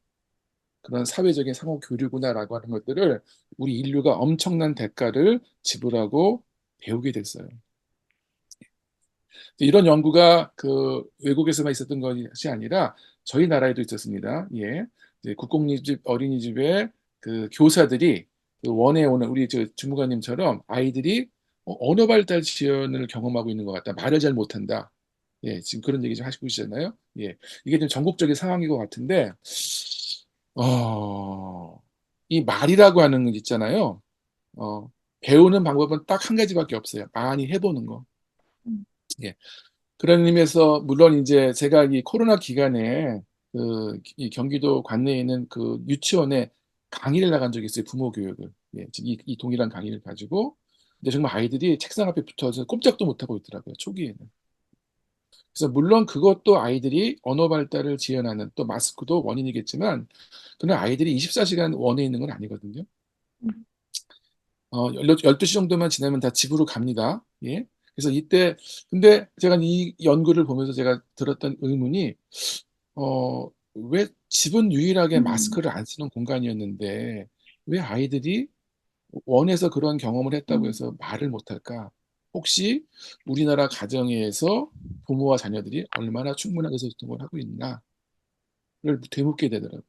그런 사회적인 상호 교류구나라고 하는 것들을 우리 인류가 엄청난 대가를 지불하고 배우게 됐어요. 이런 연구가 그 외국에서만 있었던 것이 아니라 저희 나라에도 있었습니다. 예. 이제 국공립집 어린이집의 그 교사들이 그 원에 오는 우리 저 주무관님처럼 아이들이 언어 발달 지연을 경험하고 있는 것 같다. 말을 잘 못한다. 예, 지금 그런 얘기 좀 하시고 계시잖아요. 예, 이게 좀 전국적인 상황인 것 같은데, 어, 이 말이라고 하는 것 있잖아요. 어, 배우는 방법은 딱 한 가지밖에 없어요. 많이 해보는 거. 음, 예. 그런 의미에서 물론 이제 제가 이 코로나 기간에 이 경기도 관내에 있는 그 유치원에 강의를 나간 적이 있어요. 부모 교육을. 예, 이 동일한 강의를 가지고. 근데 정말 아이들이 책상 앞에 붙어서 꼼짝도 못하고 있더라고요. 초기에는. 그래서 물론 그것도 아이들이 언어 발달을 지연하는 또 마스크도 원인이겠지만 그는 아이들이 24시간 원에 있는 건 아니거든요. 음, 12시 정도만 지나면 다 집으로 갑니다. 예. 그래서 이때, 근데 제가 이 연구를 보면서 제가 들었던 의문이, 왜 집은 유일하게 음, 마스크를 안 쓰는 공간이었는데, 왜 아이들이 원에서 그런 경험을 했다고 음, 해서 말을 못할까? 혹시 우리나라 가정에서 부모와 자녀들이 얼마나 충분하게 소통을 하고 있나를 되묻게 되더라고요.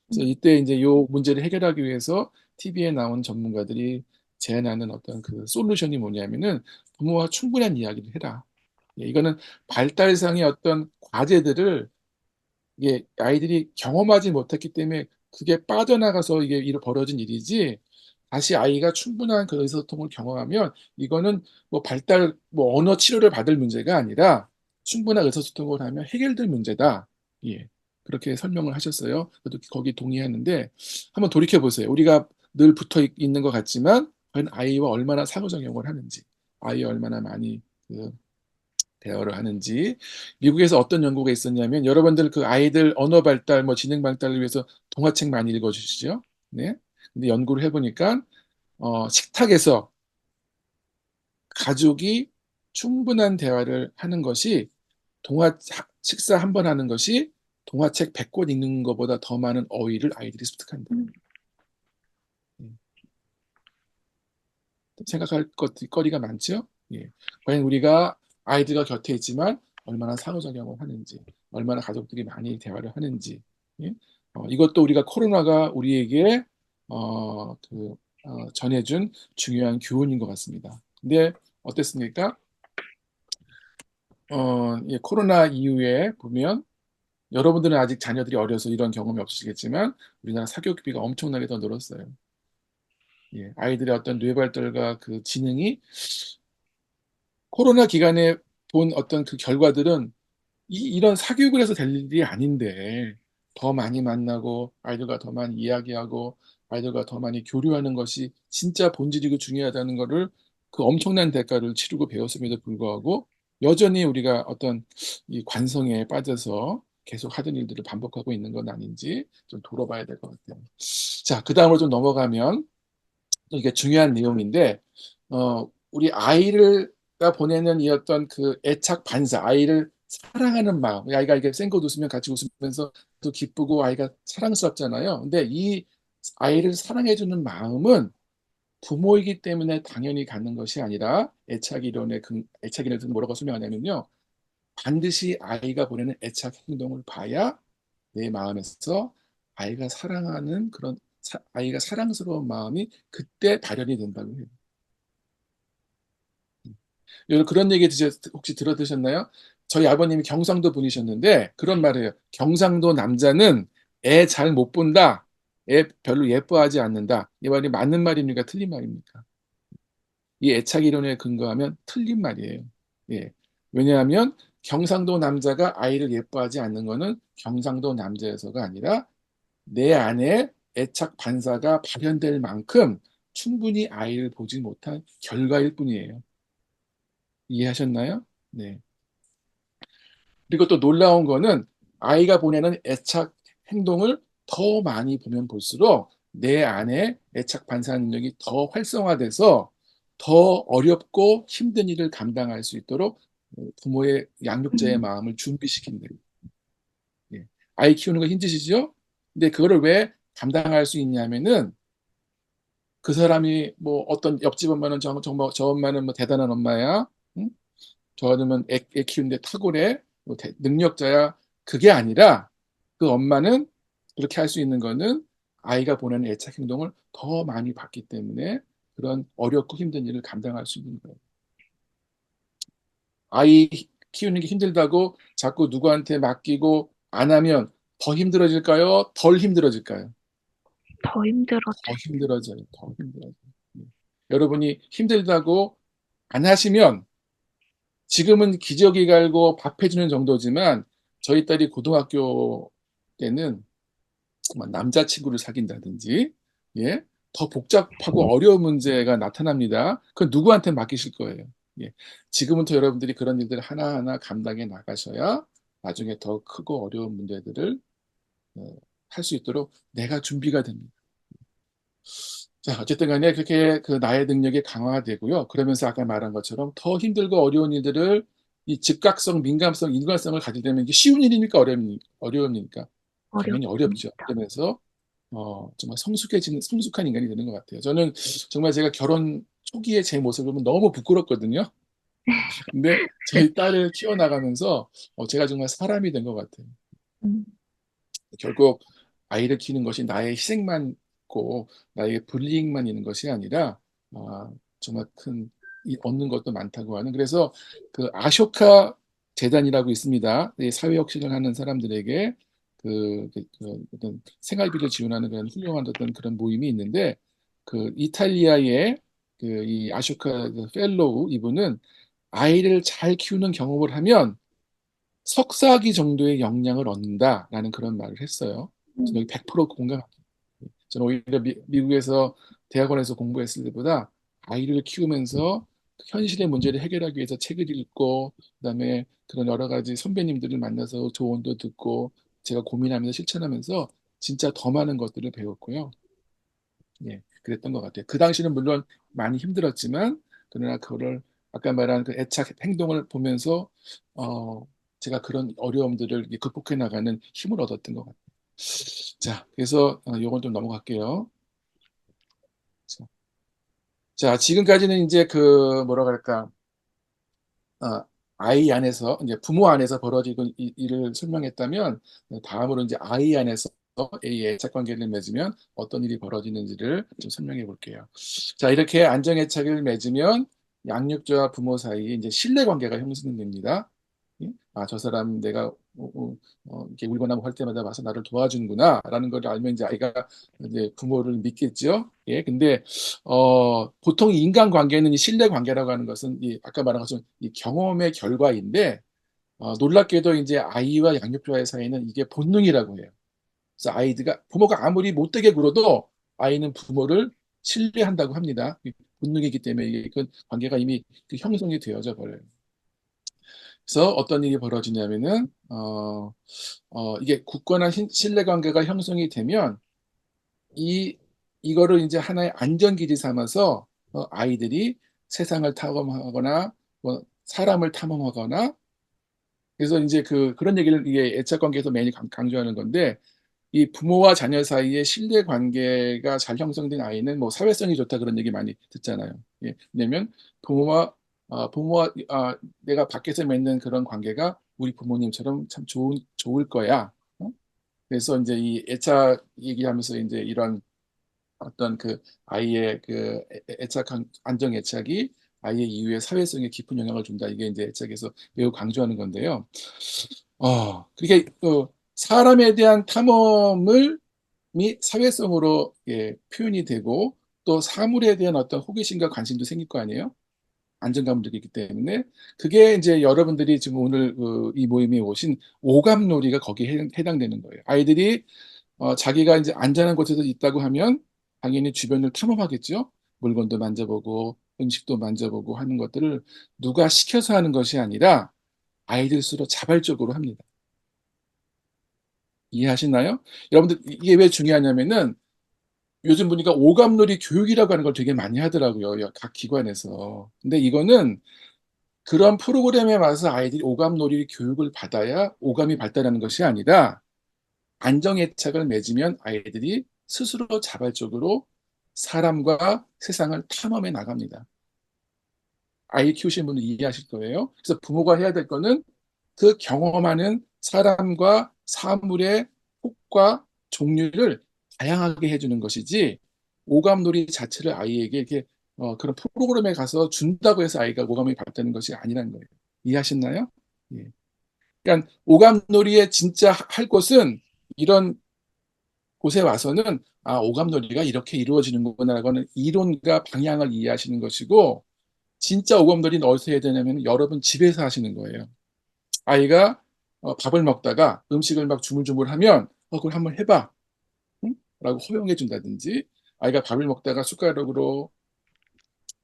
그래서 음, 이때 이제 요 문제를 해결하기 위해서 TV에 나온 전문가들이 제안하는 어떤 그 솔루션이 뭐냐면은 부모와 충분한 이야기를 해라. 예, 이거는 발달상의 어떤 과제들을 이게 아이들이 경험하지 못했기 때문에 그게 빠져나가서 이게 벌어진 일이지 다시 아이가 충분한 그 의사소통을 경험하면 이거는 뭐 발달 뭐 언어 치료를 받을 문제가 아니라 충분한 의사소통을 하면 해결될 문제다. 예. 그렇게 설명을 하셨어요. 저도 거기 동의하는데 한번 돌이켜 보세요. 우리가 늘 붙어 있는 것 같지만 과연 아이와 얼마나 상호작용을 하는지, 아이와 얼마나 많이 그 대화를 하는지 미국에서 어떤 연구가 있었냐면 여러분들 그 아이들 언어 발달 뭐 지능 발달을 위해서 동화책 많이 읽어주시죠. 네. 근데 연구를 해보니까 식탁에서 가족이 충분한 대화를 하는 것이 식사 한 번 하는 것이 동화책 100권 읽는 것보다 더 많은 어휘를 아이들이 습득한다. 음, 음, 생각할 거리가 많죠. 예. 과연 우리가 아이들과 곁에 있지만 얼마나 상호작용을 하는지, 얼마나 가족들이 많이 대화를 하는지, 예? 이것도 우리가 코로나가 우리에게 전해준 중요한 교훈인 것 같습니다. 근데 어땠습니까? 예, 코로나 이후에 보면 여러분들은 아직 자녀들이 어려서 이런 경험이 없으시겠지만 우리나라 사교육비가 엄청나게 더 늘었어요. 예, 아이들의 어떤 뇌 발달과 그 지능이 코로나 기간에 본 어떤 그 결과들은 이런 사교육을 해서 될 일이 아닌데 더 많이 만나고 아이들과 더 많이 이야기하고 아이들과 더 많이 교류하는 것이 진짜 본질이고 중요하다는 것을 그 엄청난 대가를 치르고 배웠음에도 불구하고 여전히 우리가 어떤 이 관성에 빠져서 계속 하던 일들을 반복하고 있는 건 아닌지 좀 돌아봐야 될 것 같아요. 자, 그 다음으로 좀 넘어가면 이게 중요한 내용인데, 우리 아이가 보내는 이 어떤 그 애착 반사, 아이를 사랑하는 마음, 아이가 이게 생긋 웃으면 같이 웃으면서 또 기쁘고 아이가 사랑스럽잖아요. 근데 이 아이를 사랑해주는 마음은 부모이기 때문에 당연히 갖는 것이 아니라 애착 이론에서 뭐라고 설명하냐면요. 반드시 아이가 보내는 애착 행동을 봐야 내 마음에서 아이가 사랑하는 그런 아이가 사랑스러운 마음이 그때 발현이 된다고 해요. 여러분 그런 얘기 혹시 들으셨나요? 저희 아버님이 경상도 분이셨는데 그런 말이에요. 경상도 남자는 애 잘 못 본다. 애 별로 예뻐하지 않는다. 이 말이 맞는 말입니까? 틀린 말입니까? 이 애착 이론에 근거하면 틀린 말이에요. 예. 왜냐하면 경상도 남자가 아이를 예뻐하지 않는 것은 경상도 남자에서가 아니라 내 안에 애착 반사가 발현될 만큼 충분히 아이를 보지 못한 결과일 뿐이에요. 이해하셨나요? 네. 그리고 또 놀라운 거는 아이가 보내는 애착 행동을 더 많이 보면 볼수록 내 안에 애착 반사 능력이 더 활성화돼서 더 어렵고 힘든 일을 감당할 수 있도록 부모의 양육자의 음, 마음을 준비시킨다. 예. 아이 키우는 거 힘드시죠? 근데 그거를 왜 감당할 수 있냐면은 그 사람이 뭐 어떤 옆집 엄마는 정말 저 엄마는 뭐 대단한 엄마야. 응? 저 아니면 애 키우는데 탁월해. 뭐 능력자야. 그게 아니라 그 엄마는 그렇게 할 수 있는 거는 아이가 보내는 애착 행동을 더 많이 봤기 때문에 그런 어렵고 힘든 일을 감당할 수 있는 거예요. 아이 키우는 게 힘들다고 자꾸 누구한테 맡기고 안 하면 더 힘들어질까요? 덜 힘들어질까요? 더 힘들었지. 더 힘들어져요. 더 힘들어져요. 예. 여러분이 힘들다고 안 하시면 지금은 기저귀 갈고 밥 해주는 정도지만 저희 딸이 고등학교 때는 뭐 남자친구를 사귄다든지 예, 더 복잡하고 어려운 문제가 나타납니다. 그건 누구한테 맡기실 거예요. 예. 지금부터 여러분들이 그런 일들을 하나하나 감당해 나가셔야 나중에 더 크고 어려운 문제들을 할 수 있도록 내가 준비가 됩니다. 자, 어쨌든 간에 그렇게 그 나의 능력이 강화되고요. 그러면서 아까 말한 것처럼 더 힘들고 어려운 일들을 이 즉각성, 민감성, 일관성을 가지게 되면 이게 쉬운 일입니까? 어려운 일입니까? 당연히 어렵죠. 어렵습니다. 그러면서 정말 성숙한 인간이 되는 것 같아요. 저는 정말 제가 결혼 초기에 제 모습을 보면 너무 부끄럽거든요. 근데 저희 딸을 키워나가면서 제가 정말 사람이 된 것 같아요. 음, 결국 아이를 키우는 것이 나의 희생만 있고 나의 불이익만 있는 것이 아니라 정말 큰 얻는 것도 많다고 하는 그래서 그 아쇼카 재단이라고 있습니다. 이 사회혁신을 하는 사람들에게 그 어떤 생활비를 지원하는 그런 훌륭한 어떤 그런 모임이 있는데 그 이탈리아의 그 이 아쇼카 그 펠로우 이분은 아이를 잘 키우는 경험을 하면 석사학위 정도의 역량을 얻는다라는 그런 말을 했어요. 저는 여기 100% 공감합니다. 저는 오히려 미국에서 대학원에서 공부했을 때보다 아이를 키우면서 현실의 문제를 해결하기 위해서 책을 읽고 그다음에 그런 여러 가지 선배님들을 만나서 조언도 듣고 제가 고민하면서 실천하면서 진짜 더 많은 것들을 배웠고요. 예, 그랬던 것 같아요. 그 당시는 물론 많이 힘들었지만 그러나 그거를 아까 말한 그 애착 행동을 보면서 제가 그런 어려움들을 이렇게 극복해 나가는 힘을 얻었던 것 같아요. 자, 그래서 요건 좀 넘어갈게요. 자, 지금까지는 이제 그 뭐라 그럴까 어, 아이 안에서 이제 부모 안에서 벌어지는 일을 설명했다면 다음으로 이제 아이 안에서 이 애착 관계를 맺으면 어떤 일이 벌어지는지를 좀 설명해 볼게요. 자, 이렇게 안정애착을 맺으면 양육자와 부모 사이에 이제 신뢰 관계가 형성됩니다. 예? 저 사람 내가 이렇게 울거나 뭐할 때마다 와서 나를 도와주는구나라는 걸 알면 이제 아이가 이제 부모를 믿겠죠. 예, 근데 보통 인간관계는 이 신뢰관계라고 하는 것은 아까 말한 것처럼 이 경험의 결과인데 놀랍게도 이제 아이와 양육자의 사이는 이게 본능이라고 해요. 그래서 아이들가 부모가 아무리 못되게 굴어도 아이는 부모를 신뢰한다고 합니다. 본능이기 때문에 그 관계가 이미 그 형성이 되어져 버려요. 그래서 어떤 일이 벌어지냐면은 이게 굳건한 신뢰관계가 형성이 되면 이 이거를 이제 하나의 안전기지 삼아서 아이들이 세상을 탐험하거나 뭐 사람을 탐험하거나 그래서 이제 그런 얘기를 이게 애착 관계에서 많이 강조하는 건데 이 부모와 자녀 사이의 신뢰 관계가 잘 형성된 아이는 뭐 사회성이 좋다 그런 얘기 많이 듣잖아요. 예. 왜냐면 부모와 내가 밖에서 맺는 그런 관계가 우리 부모님처럼 참 좋을 거야. 어? 그래서 이제 이 애착 얘기하면서 이제 이런 어떤 아이의 안정 애착이 아이의 이후에 사회성에 깊은 영향을 준다. 이게 이제 애착에서 매우 강조하는 건데요. 그렇게 사람에 대한 탐험을 미 사회성으로 표현이 되고 또 사물에 대한 어떤 호기심과 관심도 생길 거 아니에요? 안정감을 느끼기 때문에 그게 이제 여러분들이 지금 오늘 이 모임에 오신 오감놀이가 거기에 해당되는 거예요. 아이들이 자기가 이제 안전한 곳에서 있다고 하면 당연히 주변을 탐험하겠죠. 물건도 만져보고 음식도 만져보고 하는 것들을 누가 시켜서 하는 것이 아니라 아이들 스스로 자발적으로 합니다. 이해하시나요? 여러분들 이게 왜 중요하냐면은 요즘 보니까 오감놀이 교육이라고 하는 걸 되게 많이 하더라고요. 각 기관에서. 근데 이거는 그런 프로그램에 와서 아이들이 오감놀이 교육을 받아야 오감이 발달하는 것이 아니라 안정애착을 맺으면 아이들이 스스로 자발적으로 사람과 세상을 탐험해 나갑니다. 아이 키우시는 분들 이해하실 거예요. 그래서 부모가 해야 될 거는 그 경험하는 사람과 사물의 폭과 종류를 다양하게 해주는 것이지 오감놀이 자체를 아이에게 이렇게 그런 프로그램에 가서 준다고 해서 아이가 오감이 발달하는 것이 아니라는 거예요. 이해하셨나요? 예. 그러니까 오감놀이에 진짜 할 것은 이런 곳에 와서는 오감놀이가 이렇게 이루어지는구나라고 하는 이론과 방향을 이해하시는 것이고 진짜 오감놀이는 어디서 해야 되냐면 여러분 집에서 하시는 거예요. 아이가 밥을 먹다가 음식을 막 주물주물하면 그걸 한번 해봐. 응? 라고 허용해 준다든지 아이가 밥을 먹다가 숟가락으로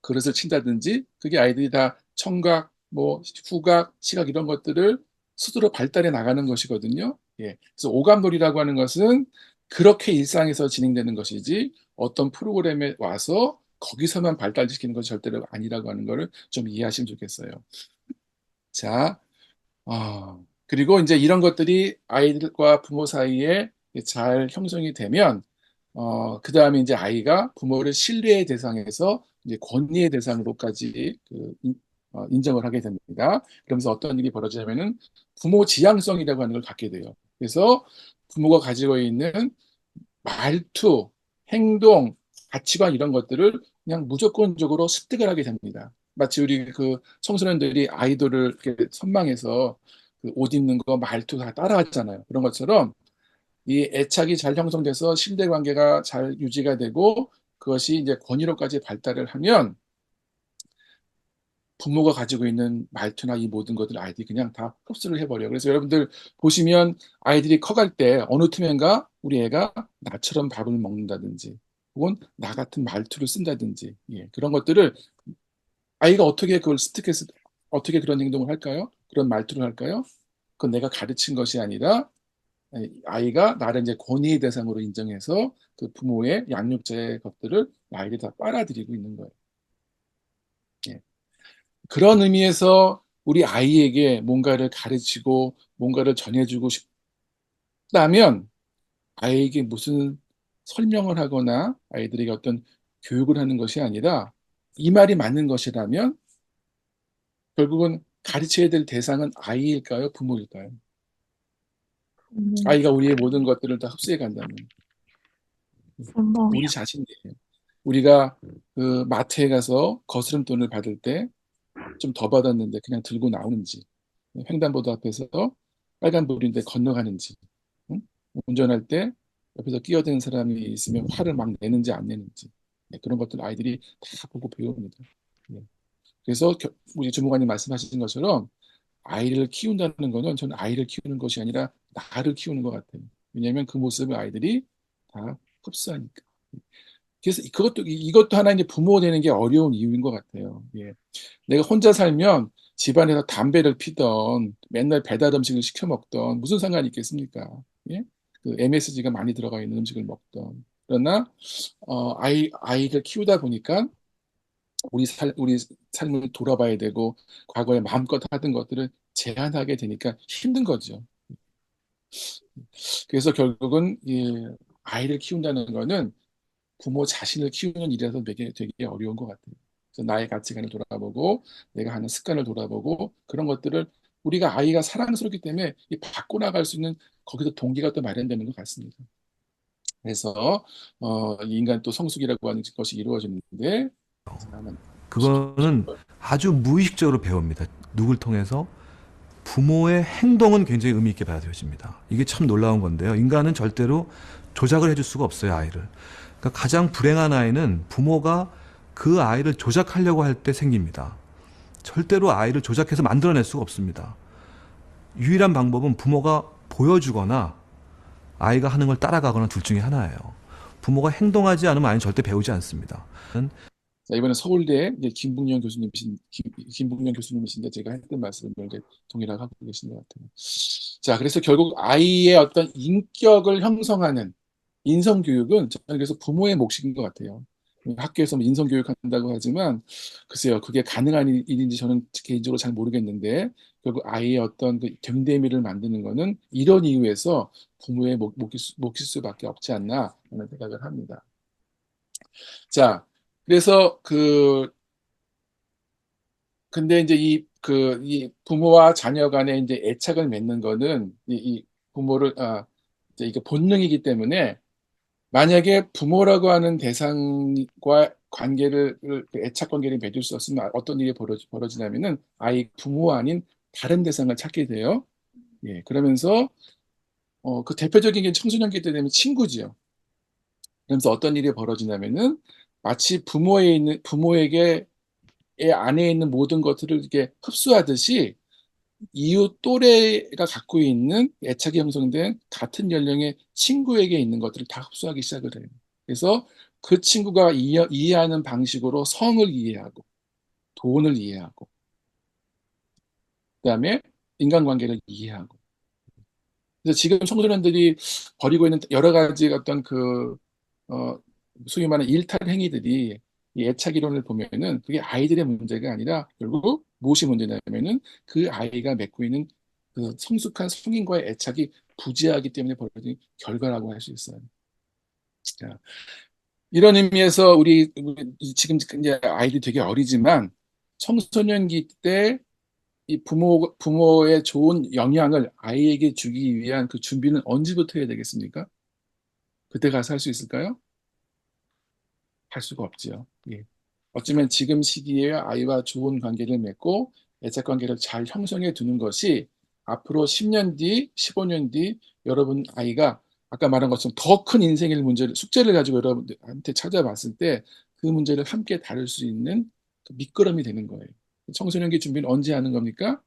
그릇을 친다든지 그게 아이들이 다 청각, 뭐 후각, 시각 이런 것들을 스스로 발달해 나가는 것이거든요. 예. 그래서 오감놀이라고 하는 것은 그렇게 일상에서 진행되는 것이지 어떤 프로그램에 와서 거기서만 발달시키는 것이 절대로 아니라고 하는 것을 좀 이해하시면 좋겠어요. 자, 그리고 이제 이런 것들이 아이들과 부모 사이에 잘 형성이 되면, 그 다음에 이제 아이가 부모를 신뢰의 대상에서 이제 권위의 대상으로까지 인정을 하게 됩니다. 그러면서 어떤 일이 벌어지냐면은 부모 지향성이라고 하는 걸 갖게 돼요. 그래서 부모가 가지고 있는 말투, 행동, 가치관 이런 것들을 그냥 무조건적으로 습득을 하게 됩니다. 마치 우리 청소년들이 아이돌을 이렇게 선망해서 그옷 입는 거, 말투 다 따라하잖아요. 그런 것처럼 이 애착이 잘 형성돼서 신뢰 관계가 잘 유지가 되고 그것이 이제 권위로까지 발달을 하면 부모가 가지고 있는 말투나 이 모든 것들 아이들이 그냥 다 흡수를 해버려요. 그래서 여러분들 보시면 아이들이 커갈 때 어느 틈엔가 우리 애가 나처럼 밥을 먹는다든지 혹은 나 같은 말투를 쓴다든지 그런 것들을 아이가 어떻게 그걸 습득해서 어떻게 그런 행동을 할까요? 그런 말투를 할까요? 그건 내가 가르친 것이 아니라 아이가 나를 이제 권위의 대상으로 인정해서 그 부모의 양육자의 것들을 아이들이 다 빨아들이고 있는 거예요. 예. 그런 의미에서 우리 아이에게 뭔가를 가르치고 뭔가를 전해주고 싶다면 아이에게 무슨 설명을 하거나 아이들에게 어떤 교육을 하는 것이 아니라 이 말이 맞는 것이라면 결국은 가르쳐야 될 대상은 아이일까요? 부모일까요? 아이가 우리의 모든 것들을 다 흡수해 간다면 우리 부모요. 자신이에요. 우리가 마트에 가서 거스름돈을 받을 때 좀 더 받았는데 그냥 들고 나오는지 횡단보도 앞에서 빨간불인데 건너가는지 응? 운전할 때 옆에서 끼어드는 사람이 있으면 화를 막 내는지 안 내는지 그런 것들 아이들이 다 보고 배웁니다. 예. 그래서 우리 주무관님 말씀하신 것처럼 아이를 키운다는 거는 저는 아이를 키우는 것이 아니라 나를 키우는 것 같아요. 왜냐하면 그 모습을 아이들이 다 흡수하니까. 그래서 이것도 하나 이제 부모 되는 게 어려운 이유인 것 같아요. 예. 내가 혼자 살면 집안에서 담배를 피던 맨날 배달 음식을 시켜 먹던 무슨 상관이 있겠습니까? 예? 그 MSG가 많이 들어가 있는 음식을 먹던. 그러나 아이를 키우다 보니까 우리 삶을 돌아봐야 되고 과거에 마음껏 하던 것들을 제한하게 되니까 힘든 거죠. 그래서 결국은 이 아이를 키운다는 거는 부모 자신을 키우는 일이라서 되게 어려운 것 같아요. 그래서 나의 가치관을 돌아보고 내가 하는 습관을 돌아보고 그런 것들을 우리가 아이가 사랑스럽기 때문에 바꿔나갈 수 있는 거기서 동기가 또 마련되는 것 같습니다. 그래서 이 인간 또 성숙이라고 하는 것이 이루어지는데 한번 보시죠. 그거는 아주 무의식적으로 배웁니다. 누굴 통해서? 부모의 행동은 굉장히 의미 있게 받아들여집니다. 이게 참 놀라운 건데요. 인간은 절대로 조작을 해줄 수가 없어요, 아이를. 그러니까 가장 불행한 아이는 부모가 그 아이를 조작하려고 할 때 생깁니다. 절대로 아이를 조작해서 만들어낼 수가 없습니다. 유일한 방법은 부모가 보여주거나 아이가 하는 걸 따라가거나 둘 중에 하나예요. 부모가 행동하지 않으면 아이는 절대 배우지 않습니다. 자, 이번에 서울대 이제 김북년 교수님이신데 제가 했던 말씀을 이제 동일하게 하고 계신 것 같아요. 자, 그래서 결국 아이의 어떤 인격을 형성하는 인성교육은 저는 그래서 부모의 몫인 것 같아요. 학교에서 뭐 인성교육한다고 하지만 글쎄요, 그게 가능한 일인지 저는 개인적으로 잘 모르겠는데 결국 아이의 어떤 그 됨됨이를 만드는 거는 이런 이유에서 부모의 몫일 수밖에 없지 않나 하는 생각을 합니다. 자, 그래서 근데 이제 이 부모와 자녀 간에 이제 애착을 맺는 거는 이 부모를, 이제 이게 본능이기 때문에 만약에 부모라고 하는 대상과 그 애착 관계를 맺을 수 없으면 어떤 일이 벌어지냐면은 아이 부모가 아닌 다른 대상을 찾게 돼요. 예, 그러면서 그 대표적인 게 청소년기 때 되면 친구지요. 그러면서 어떤 일이 벌어지냐면은 마치 부모에게 애 안에 있는 모든 것들을 이렇게 흡수하듯이 이웃 또래가 갖고 있는 애착이 형성된 같은 연령의 친구에게 있는 것들을 다 흡수하기 시작을 해요. 그래서 그 친구가 이해하는 방식으로 성을 이해하고 돈을 이해하고 그다음에 인간관계를 이해하고 그래서 지금 청소년들이 벌이고 있는 여러 가지 어떤 어, 소위 말하는 일탈 행위들이 이 애착 이론을 보면은 그게 아이들의 문제가 아니라 결국 무엇이 문제냐면은 그 아이가 맺고 있는 그 성숙한 성인과의 애착이 부재하기 때문에 벌어진 결과라고 할 수 있어요. 자, 이런 의미에서 우리 지금 이제 아이들이 되게 어리지만 청소년기 때 이 부모의 좋은 영향을 아이에게 주기 위한 그 준비는 언제부터 해야 되겠습니까? 그때 가서 할 수 있을까요? 할 수가 없지요. 예. 어쩌면 지금 시기에 아이와 좋은 관계를 맺고 애착 관계를 잘 형성해 두는 것이 앞으로 10년 뒤, 15년 뒤 여러분 아이가 아까 말한 것처럼 더 큰 인생의 숙제를 가지고 여러분한테 찾아왔을 때 그 문제를 함께 다룰 수 있는 그 밑거름이 되는 거예요. 청소년기 준비는 언제 하는 겁니까?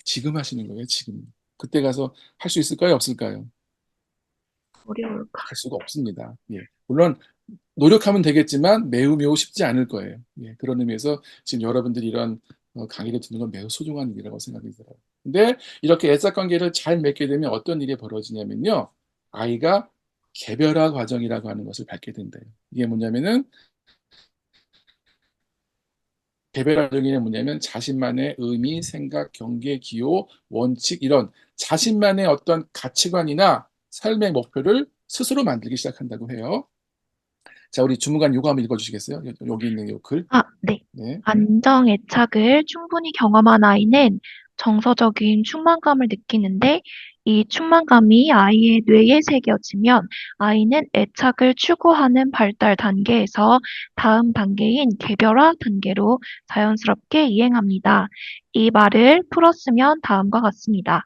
지금 하시는 거예요, 지금. 그때 가서 할 수 있을까요, 없을까요? 어려울 할 수가 없습니다. 예. 물론 노력하면 되겠지만 매우 쉽지 않을 거예요. 예, 그런 의미에서 지금 여러분들이 이런 강의를 듣는 건 매우 소중한 일이라고 생각이 들어요. 근데 이렇게 애착 관계를 잘 맺게 되면 어떤 일이 벌어지냐면요. 아이가 개별화 과정이라고 하는 것을 밟게 된대요. 이게 뭐냐면은 개별화 과정이 뭐냐면 자신만의 의미, 생각, 경계, 기호, 원칙 이런 자신만의 어떤 가치관이나 삶의 목표를 스스로 만들기 시작한다고 해요. 자, 우리 주무관 요거 한번 읽어주시겠어요? 여기 있는 요 글. 네. 네. 안정 애착을 충분히 경험한 아이는 정서적인 충만감을 느끼는데 이 충만감이 아이의 뇌에 새겨지면 아이는 애착을 추구하는 발달 단계에서 다음 단계인 개별화 단계로 자연스럽게 이행합니다. 이 말을 풀었으면 다음과 같습니다.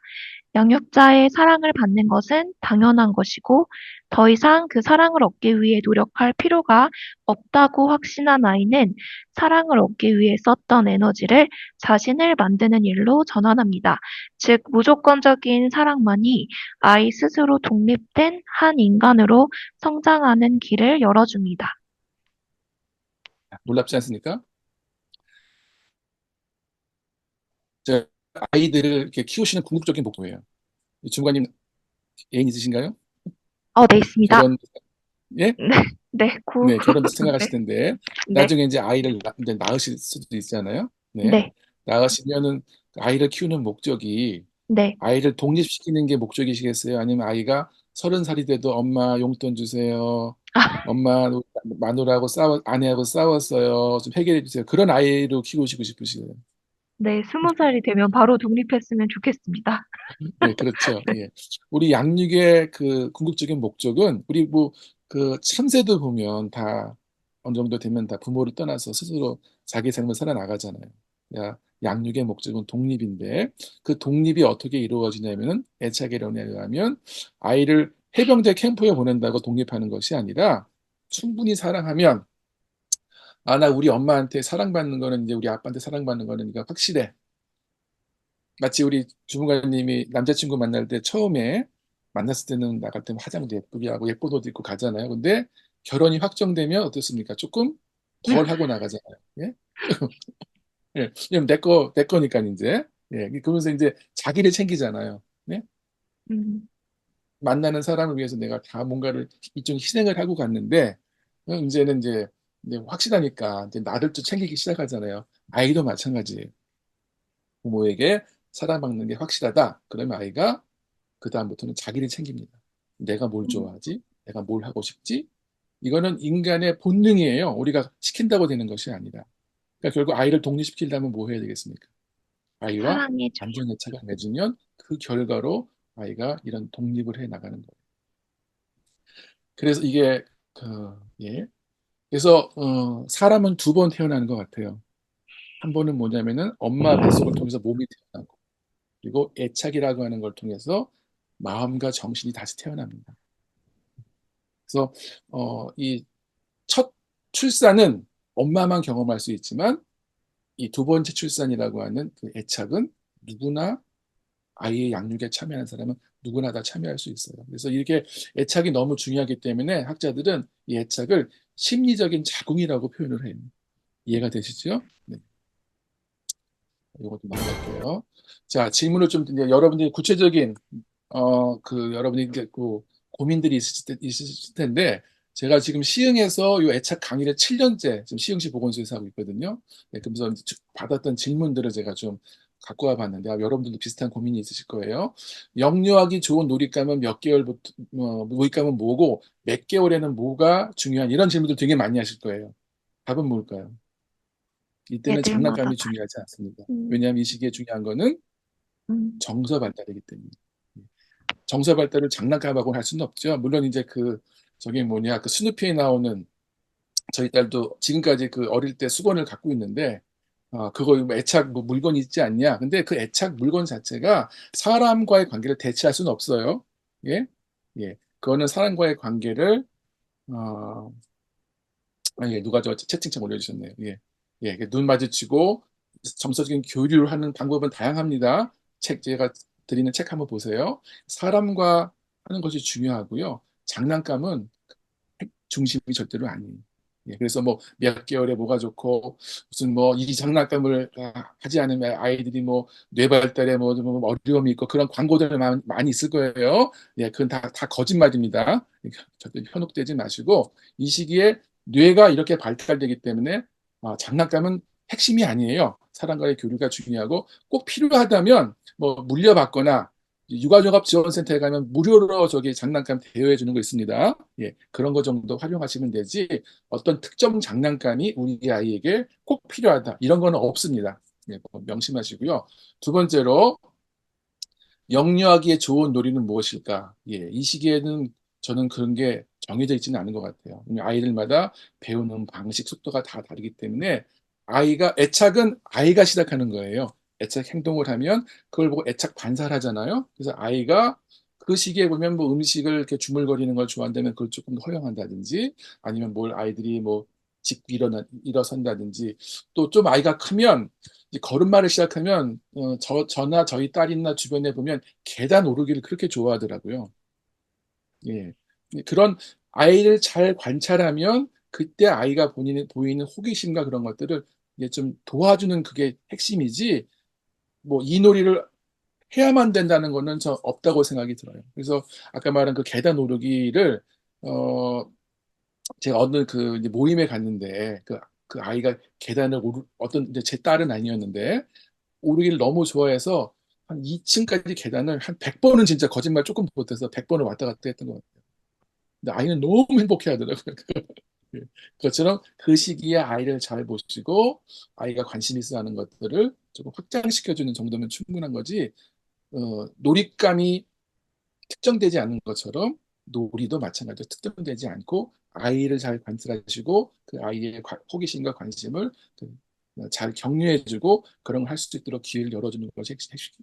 양육자의 사랑을 받는 것은 당연한 것이고 더 이상 그 사랑을 얻기 위해 노력할 필요가 없다고 확신한 아이는 사랑을 얻기 위해 썼던 에너지를 자신을 만드는 일로 전환합니다. 즉, 무조건적인 사랑만이 아이 스스로 독립된 한 인간으로 성장하는 길을 열어줍니다. 놀랍지 않습니까? 저 아이들을 이렇게 키우시는 궁극적인 목표예요. 주무관님 애인 있으신가요? 네, 있습니다. 결혼 예? 네, 네, 네, 결혼 네, 생각하실 텐데 네, 나중에 이제 아이를 이제 낳으실 수도 있잖아요. 네. 네, 낳으시면은 아이를 키우는 목적이 네. 아이를 독립시키는 게 목적이시겠어요? 아니면 아이가 30살이 돼도 엄마 용돈 주세요. 아, 엄마 마누라하고 아내하고 싸웠어요. 좀 해결해 주세요. 그런 아이로 키우시고 싶으시요 네, 20살이 되면 바로 독립했으면 좋겠습니다. 네, 그렇죠. 네, 예. 우리 양육의 그 궁극적인 목적은 우리 뭐 그 참새도 보면 다 어느 정도 되면 다 부모를 떠나서 스스로 자기 삶을 살아나가잖아요. 야, 양육의 목적은 독립인데 그 독립이 어떻게 이루어지냐면은 애착이론에 의하면 아이를 해병대 캠프에 보낸다고 독립하는 것이 아니라 충분히 사랑하면 아, 나 우리 엄마한테 사랑받는 거는 이제 우리 아빠한테 사랑받는 거는 네가 확실해. 마치 우리 주무관님이 남자친구 만날 때 처음에 만났을 때는 나갈 때는 화장도 예쁘게 하고 예쁜 옷 입고 가잖아요. 근데 결혼이 확정되면 어떻습니까? 조금 덜 하고 나가잖아요. 예? 예. 왜냐면 내 거니까 이제. 예. 그러면서 이제 자기를 챙기잖아요. 예? 음, 만나는 사람을 위해서 내가 다 뭔가를 일종 희생을 하고 갔는데 이제는 이제 확실하니까 이제 나를 또 챙기기 시작하잖아요. 아이도 마찬가지예요. 부모에게 사랑받는 게 확실하다. 그러면 아이가 그다음부터는 자기를 챙깁니다. 내가 뭘 음, 좋아하지? 내가 뭘 하고 싶지? 이거는 인간의 본능이에요. 우리가 시킨다고 되는 것이 아니라. 그러니까 결국 아이를 독립시키려면 뭐 해야 되겠습니까? 아이와 사랑해줘요. 안전애착을 맺으면 그 결과로 아이가 이런 독립을 해 나가는 거예요. 그래서 이게 예. 그래서 사람은 두 번 태어나는 것 같아요. 한 번은 뭐냐면은 엄마 뱃속을 통해서 몸이 태어나고 그리고 애착이라고 하는 걸 통해서 마음과 정신이 다시 태어납니다. 그래서 이 첫 출산은 엄마만 경험할 수 있지만 이 두 번째 출산이라고 하는 그 애착은 누구나 아이의 양육에 참여하는 사람은 누구나 다 참여할 수 있어요. 그래서 이렇게 애착이 너무 중요하기 때문에 학자들은 이 애착을 심리적인 자궁이라고 표현을 해요. 이해가 되시죠? 네, 이것도 넘어갈게요. 자, 질문을 좀 이제 여러분들이 구체적인 여러분이 이제 그 고민들이 있으실 텐데, 제가 지금 시흥에서 이 애착 강의를 7년째 지금 시흥시 보건소에서 하고 있거든요. 네, 그래서 이제 받았던 질문들을 제가 좀 갖고 와 봤는데, 여러분들도 비슷한 고민이 있으실 거예요. 영유아기 좋은 놀잇감은 몇 개월부터, 놀잇감은 뭐고, 몇 개월에는 뭐가 중요한, 이런 질문들 되게 많이 하실 거예요. 답은 뭘까요? 이때는 애들마다 장난감이 다. 중요하지 않습니다. 음, 왜냐하면 이 시기에 중요한 거는 음, 정서 발달이기 때문에. 정서 발달을 장난감하고 할 수는 없죠. 물론 이제 저기 뭐냐 그 스누피에 나오는 저희 딸도 지금까지 그 어릴 때 수건을 갖고 있는데 그거 뭐 애착 뭐 물건이 있지 않냐? 근데 그 애착 물건 자체가 사람과의 관계를 대체할 수는 없어요. 예, 예. 그거는 사람과의 관계를 어, 예, 누가 저 채팅창 올려주셨네요. 예, 예. 눈 마주치고 정서적인 교류를 하는 방법은 다양합니다. 제가 드리는 책 한번 보세요. 사람과 하는 것이 중요하고요. 장난감은 중심이 절대로 아니에요. 예, 그래서 뭐 몇 개월에 뭐가 좋고 무슨 뭐 이 장난감을 하지 않으면 아이들이 뭐 뇌발달에 뭐 어려움이 있고 그런 광고들 많이 있을 거예요. 예, 그건 다 거짓말입니다. 절대 현혹되지 마시고 이 시기에 뇌가 이렇게 발달되기 때문에 장난감은 핵심이 아니에요. 사람과의 교류가 중요하고 꼭 필요하다면 뭐 물려받거나 육아종합지원센터에 가면 무료로 저기 장난감 대여해 주는 거 있습니다. 예, 그런 거 정도 활용하시면 되지 어떤 특정 장난감이 우리 아이에게 꼭 필요하다 이런 거는 없습니다. 예, 명심하시고요. 두 번째로 영유아기에 좋은 놀이는 무엇일까? 예, 이 시기에는 저는 그런 게 정해져 있지는 않은 것 같아요. 아이들마다 배우는 방식, 속도가 다 다르기 때문에 애착은 아이가 시작하는 거예요. 애착 행동을 하면 그걸 보고 애착 반사를 하잖아요. 그래서 아이가 그 시기에 보면 뭐 음식을 이렇게 주물거리는 걸 좋아한다면 그걸 조금 더 허용한다든지 아니면 뭘 아이들이 뭐 짚고 일어선다든지 또 좀 아이가 크면 이제 걸음마를 시작하면 저나 저희 딸이나 주변에 보면 계단 오르기를 그렇게 좋아하더라고요. 예. 그런 아이를 잘 관찰하면 그때 아이가 보이는 호기심과 그런 것들을 이제 좀 도와주는 그게 핵심이지 뭐 이 놀이를 해야만 된다는 거는 저 없다고 생각이 들어요. 그래서 아까 말한 그 계단 오르기를 어 제가 어느 그 이제 모임에 갔는데 그 아이가 계단을 어떤 이제 제 딸은 아니었는데 오르기를 너무 좋아해서 한 2층까지 계단을 한 100번은 진짜 거짓말 조금 못해서 100번을 왔다 갔다 했던 것 같아요. 근데 아이는 너무 행복해 하더라고요. 예. 그것처럼 그 시기에 아이를 잘 보시고 아이가 관심 있어 하는 것들을 조금 확장시켜주는 정도면 충분한 거지, 놀잇감이 특정되지 않는 것처럼 놀이도 마찬가지로 특정되지 않고 아이를 잘 관찰하시고 그 아이의 호기심과 관심을 잘 격려해주고 그런 걸 할 수 있도록 기회를 열어주는 것이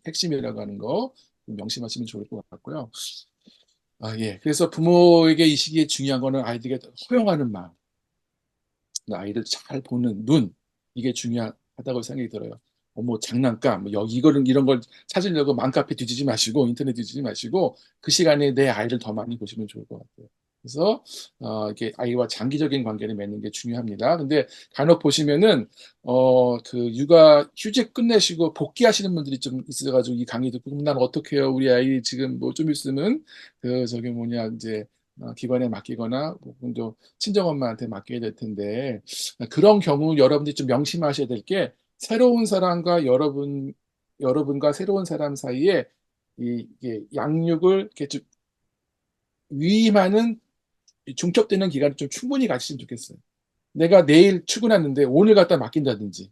핵심이라고 하는 거 명심하시면 좋을 것 같고요. 예. 그래서 부모에게 이 시기에 중요한 거는 아이들에게 허용하는 마음, 아이를 잘 보는 눈, 이게 중요하다고 생각이 들어요. 뭐 장난감, 뭐 여기 이런 걸 찾으려고 맘카페 뒤지지 마시고 인터넷 뒤지지 마시고 그 시간에 내 아이를 더 많이 보시면 좋을 것 같아요. 그래서 이렇게 아이와 장기적인 관계를 맺는 게 중요합니다. 근데 간혹 보시면은 그 육아 휴직 끝내시고 복귀하시는 분들이 좀 있어가지고 이 강의 듣고 그럼 난 어떻게 해요? 우리 아이 지금 뭐 좀 있으면 그 저기 뭐냐 이제 기관에 맡기거나 혹은 또 친정엄마한테 맡겨야 될 텐데 그런 경우 여러분들이 좀 명심하셔야 될 게 새로운 사람과 여러분과 새로운 사람 사이에 이게 양육을 이렇게 좀 위임하는 중첩되는 기간을 좀 충분히 가지시면 좋겠어요. 내가 내일 출근하는데 오늘 갖다 맡긴다든지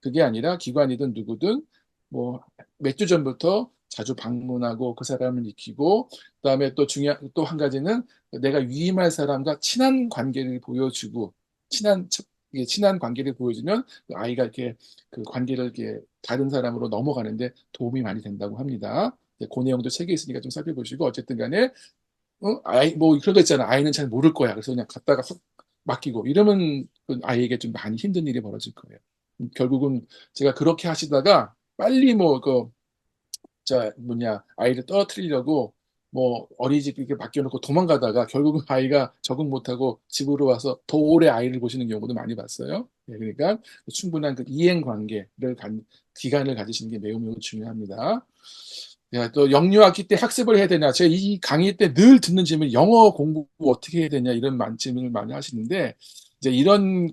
그게 아니라 기관이든 누구든 뭐 몇 주 전부터 자주 방문하고 그 사람을 익히고 그다음에 또 중요한 또 한 가지는 내가 위임할 사람과 친한 관계를 보여주고 친한 관계를 보여주면 그 아이가 이렇게 그 관계를 이렇게 다른 사람으로 넘어가는데 도움이 많이 된다고 합니다. 그 내용도 책에 있으니까 좀 살펴보시고 어쨌든 간에 아이 뭐 그런 거 있잖아. 아이는 잘 모를 거야. 그래서 그냥 갖다가 확 맡기고 이러면 그 아이에게 좀 많이 힘든 일이 벌어질 거예요. 결국은 제가 그렇게 하시다가 빨리 자 뭐냐 아이를 떨어뜨리려고 뭐 어린이집 이렇게 맡겨놓고 도망가다가 결국은 아이가 적응 못하고 집으로 와서 더 오래 아이를 보시는 경우도 많이 봤어요. 예, 그러니까 충분한 그 이행 관계를 기간을 가지시는 게 매우 매우 중요합니다. 야, 또 영유아기 때 학습을 해야 되냐? 제가 이 강의 때 늘 듣는 질문, 영어 공부 어떻게 해야 되냐 이런 질문을 많이 하시는데 이제 이런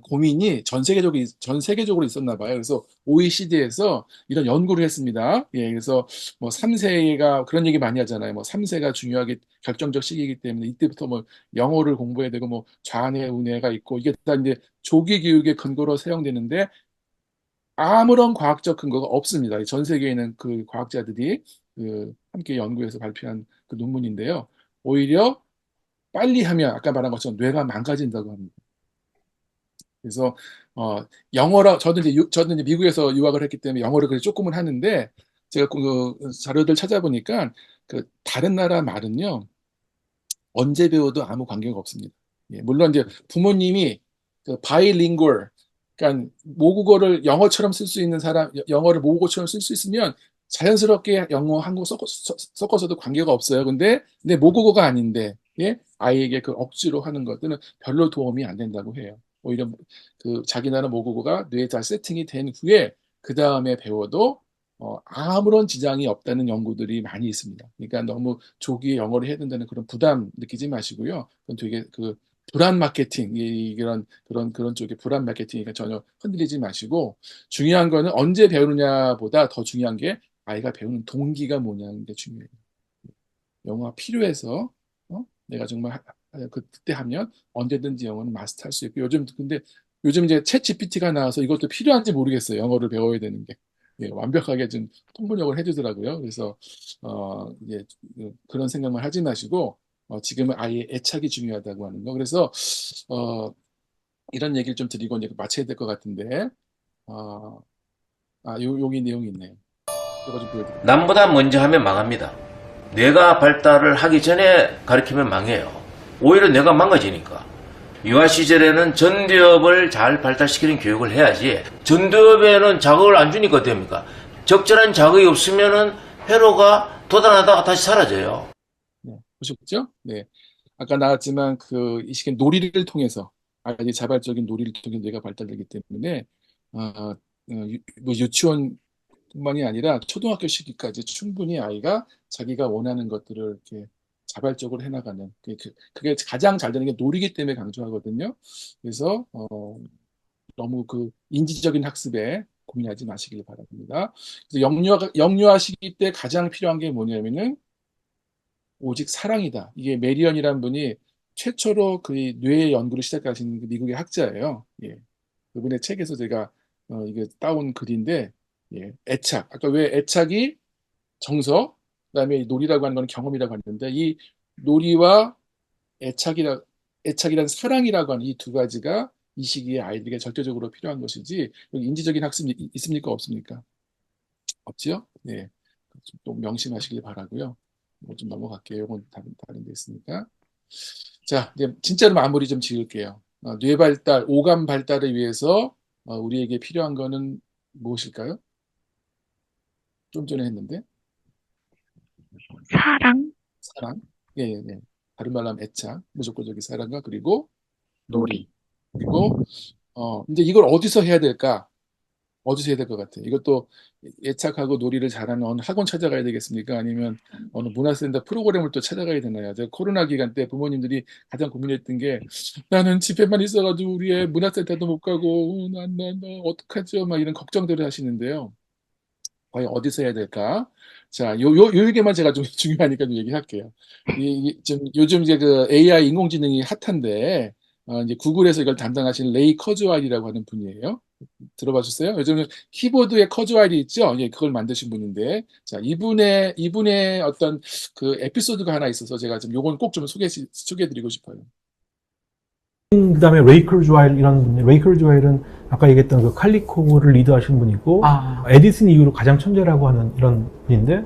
고민이 전 세계적으로 있었나 봐요. 그래서 OECD에서 이런 연구를 했습니다. 예, 그래서 뭐 3세가 그런 얘기 많이 하잖아요. 뭐 3세가 중요하게 결정적 시기이기 때문에 이때부터 뭐 영어를 공부해야 되고 뭐 좌뇌, 우뇌가 있고 이게 다 이제 조기 교육의 근거로 사용되는데 아무런 과학적 근거가 없습니다. 전 세계에 있는 그 과학자들이 함께 연구해서 발표한 그 논문인데요. 오히려 빨리 하면 아까 말한 것처럼 뇌가 망가진다고 합니다. 그래서 영어라 저는 이제 미국에서 유학을 했기 때문에 영어를 그래서 조금은 하는데 제가 그 자료들 찾아보니까 그 다른 나라 말은요 언제 배워도 아무 관계가 없습니다. 예, 물론 이제 부모님이 그 바이링구얼, 그러니까 모국어를 영어처럼 쓸 수 있는 사람, 영어를 모국어처럼 쓸 수 있으면 자연스럽게 영어, 한국어 섞어서도 관계가 없어요. 근데 모국어가 아닌데, 예? 아이에게 그 억지로 하는 것들은 별로 도움이 안 된다고 해요. 오히려 그 자기 나라 모국어가 뇌에 다 세팅이 된 후에 그 다음에 배워도 아무런 지장이 없다는 연구들이 많이 있습니다. 그러니까 너무 조기에 영어를 해야 된다는 그런 부담 느끼지 마시고요. 그건 되게 그 불안 마케팅 그런 쪽의 불안 마케팅이니까 전혀 흔들리지 마시고 중요한 거는 언제 배우느냐보다 더 중요한 게 아이가 배우는 동기가 뭐냐는 게 중요해요. 영어가 필요해서 내가 정말 그때 하면 언제든지 영어는 마스터할 수 있고 근데 요즘 이제 챗 GPT가 나와서 이것도 필요한지 모르겠어요. 영어를 배워야 되는 게. 예, 완벽하게 좀 통번역을 해주더라고요. 그래서 이제 그런 생각만 하지 마시고 지금은 아이의 애착이 중요하다고 하는 거. 그래서 어, 이런 얘기를 좀 드리고 이제 마쳐야 될 것 같은데 어, 여기 내용이 있네요. 이거 좀 보여드릴게요. 남보다 먼저 하면 망합니다. 뇌가 발달을 하기 전에 가르치면 망해요. 오히려 뇌가 망가지니까. 유아 시절에는 전두엽을 잘 발달시키는 교육을 해야지. 전두엽에는 자극을 안 주니까 어떡합니까? 적절한 자극이 없으면은 회로가 돋아나다가 다시 사라져요. 네, 보셨죠? 네. 아까 나왔지만 이 시기는 놀이를 통해서 아주 자발적인 놀이를 통해 뇌가 발달되기 때문에 뭐 유치원뿐만이 아니라 초등학교 시기까지 충분히 아이가 자기가 원하는 것들을 이렇게 자발적으로 해나가는 그게 가장 잘 되는 게 놀이기 때문에 강조하거든요. 그래서 너무 그 인지적인 학습에 고민하지 마시길 바랍니다. 그래서 영유아 시기 때 가장 필요한 게 뭐냐면은 오직 사랑이다. 이게 메리언이라는 분이 최초로 그 뇌 연구를 시작하신 그 미국의 학자예요. 예. 그분의 책에서 제가 이게 따온 글인데, 예. 애착. 아까 왜 애착이 정서, 그다음에 놀이라고 하는 건 경험이라고 하는데, 이 놀이와 애착이란 사랑이라고 하는 이 두 가지가 이 시기에 아이들에게 절대적으로 필요한 것이지, 여기 인지적인 학습이 있습니까? 없습니까? 없지요? 네. 또 명심하시길 바라고요. 뭐 좀 넘어갈게요. 이건 다른 데 있으니까. 자, 이제 진짜로 마무리 좀 지을게요. 뇌 발달, 오감 발달을 위해서 우리에게 필요한 거는 무엇일까요? 좀 전에 했는데 사랑, 사랑. 예, 예, 예. 다른 말로 하면 애착, 무조건적인 사랑과 그리고 놀이. 놀이. 그리고 이제 이걸 어디서 해야 될까? 어디서 해야 될 것 같아요? 이것도 예착하고 놀이를 잘하는 어느 학원 찾아가야 되겠습니까? 아니면 어느 문화센터 프로그램을 또 찾아가야 되나요? 제가 코로나 기간 때 부모님들이 가장 고민했던 게 나는 집에만 있어가지고 우리 애 문화센터도 못 가고 난 어떡하죠? 막 이런 걱정들을 하시는데요. 과연 어디서 해야 될까? 자, 요 얘기만 제가 좀 중요하니까 좀 얘기할게요. 요즘 이제 그 AI 인공지능이 핫한데, 이제 구글에서 이걸 담당하신 레이 커즈와일이라고 하는 분이에요. 들어봐주세요. 요즘 키보드에 커즈와일이 있죠? 예, 그걸 만드신 분인데, 자, 이분의 어떤 그 에피소드가 하나 있어서 제가 좀 요건 꼭 좀 소개해드리고 싶어요. 그다음에 레이 커즈와일 이라는 분이 레이 커즈와일은 아까 얘기했던 그 칼리코를 리드하신 분이고 에디슨 이후로 가장 천재라고 하는 이런 분인데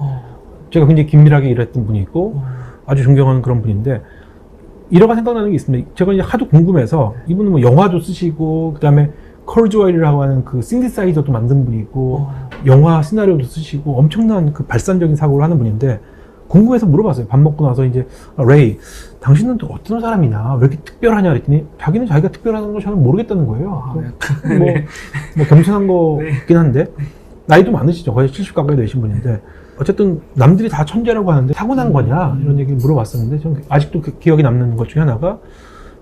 제가 굉장히 긴밀하게 일했던 분이고 아주 존경하는 그런 분인데 일화가 생각나는 게 있습니다. 제가 이제 하도 궁금해서 이분은 뭐 영화도 쓰시고 그다음에 커즈와일이라고 하는 그 신디사이저도 만든 분이고 영화 시나리오도 쓰시고 엄청난 그 발산적인 사고를 하는 분인데 궁금해서 물어봤어요. 밥 먹고 나서 이제 레이, 당신은 또 어떤 사람이냐? 왜 이렇게 특별하냐? 그랬더니 자기는 자기가 특별하다는 걸 잘 모르겠다는 거예요. 뭐 겸손한 거긴 한데 나이도 많으시죠. 거의 70 가까이 되신 분인데 어쨌든 남들이 다 천재라고 하는데 타고난 거냐? 이런 얘기 물어봤었는데 저는 아직도 그 기억이 남는 것 중에 하나가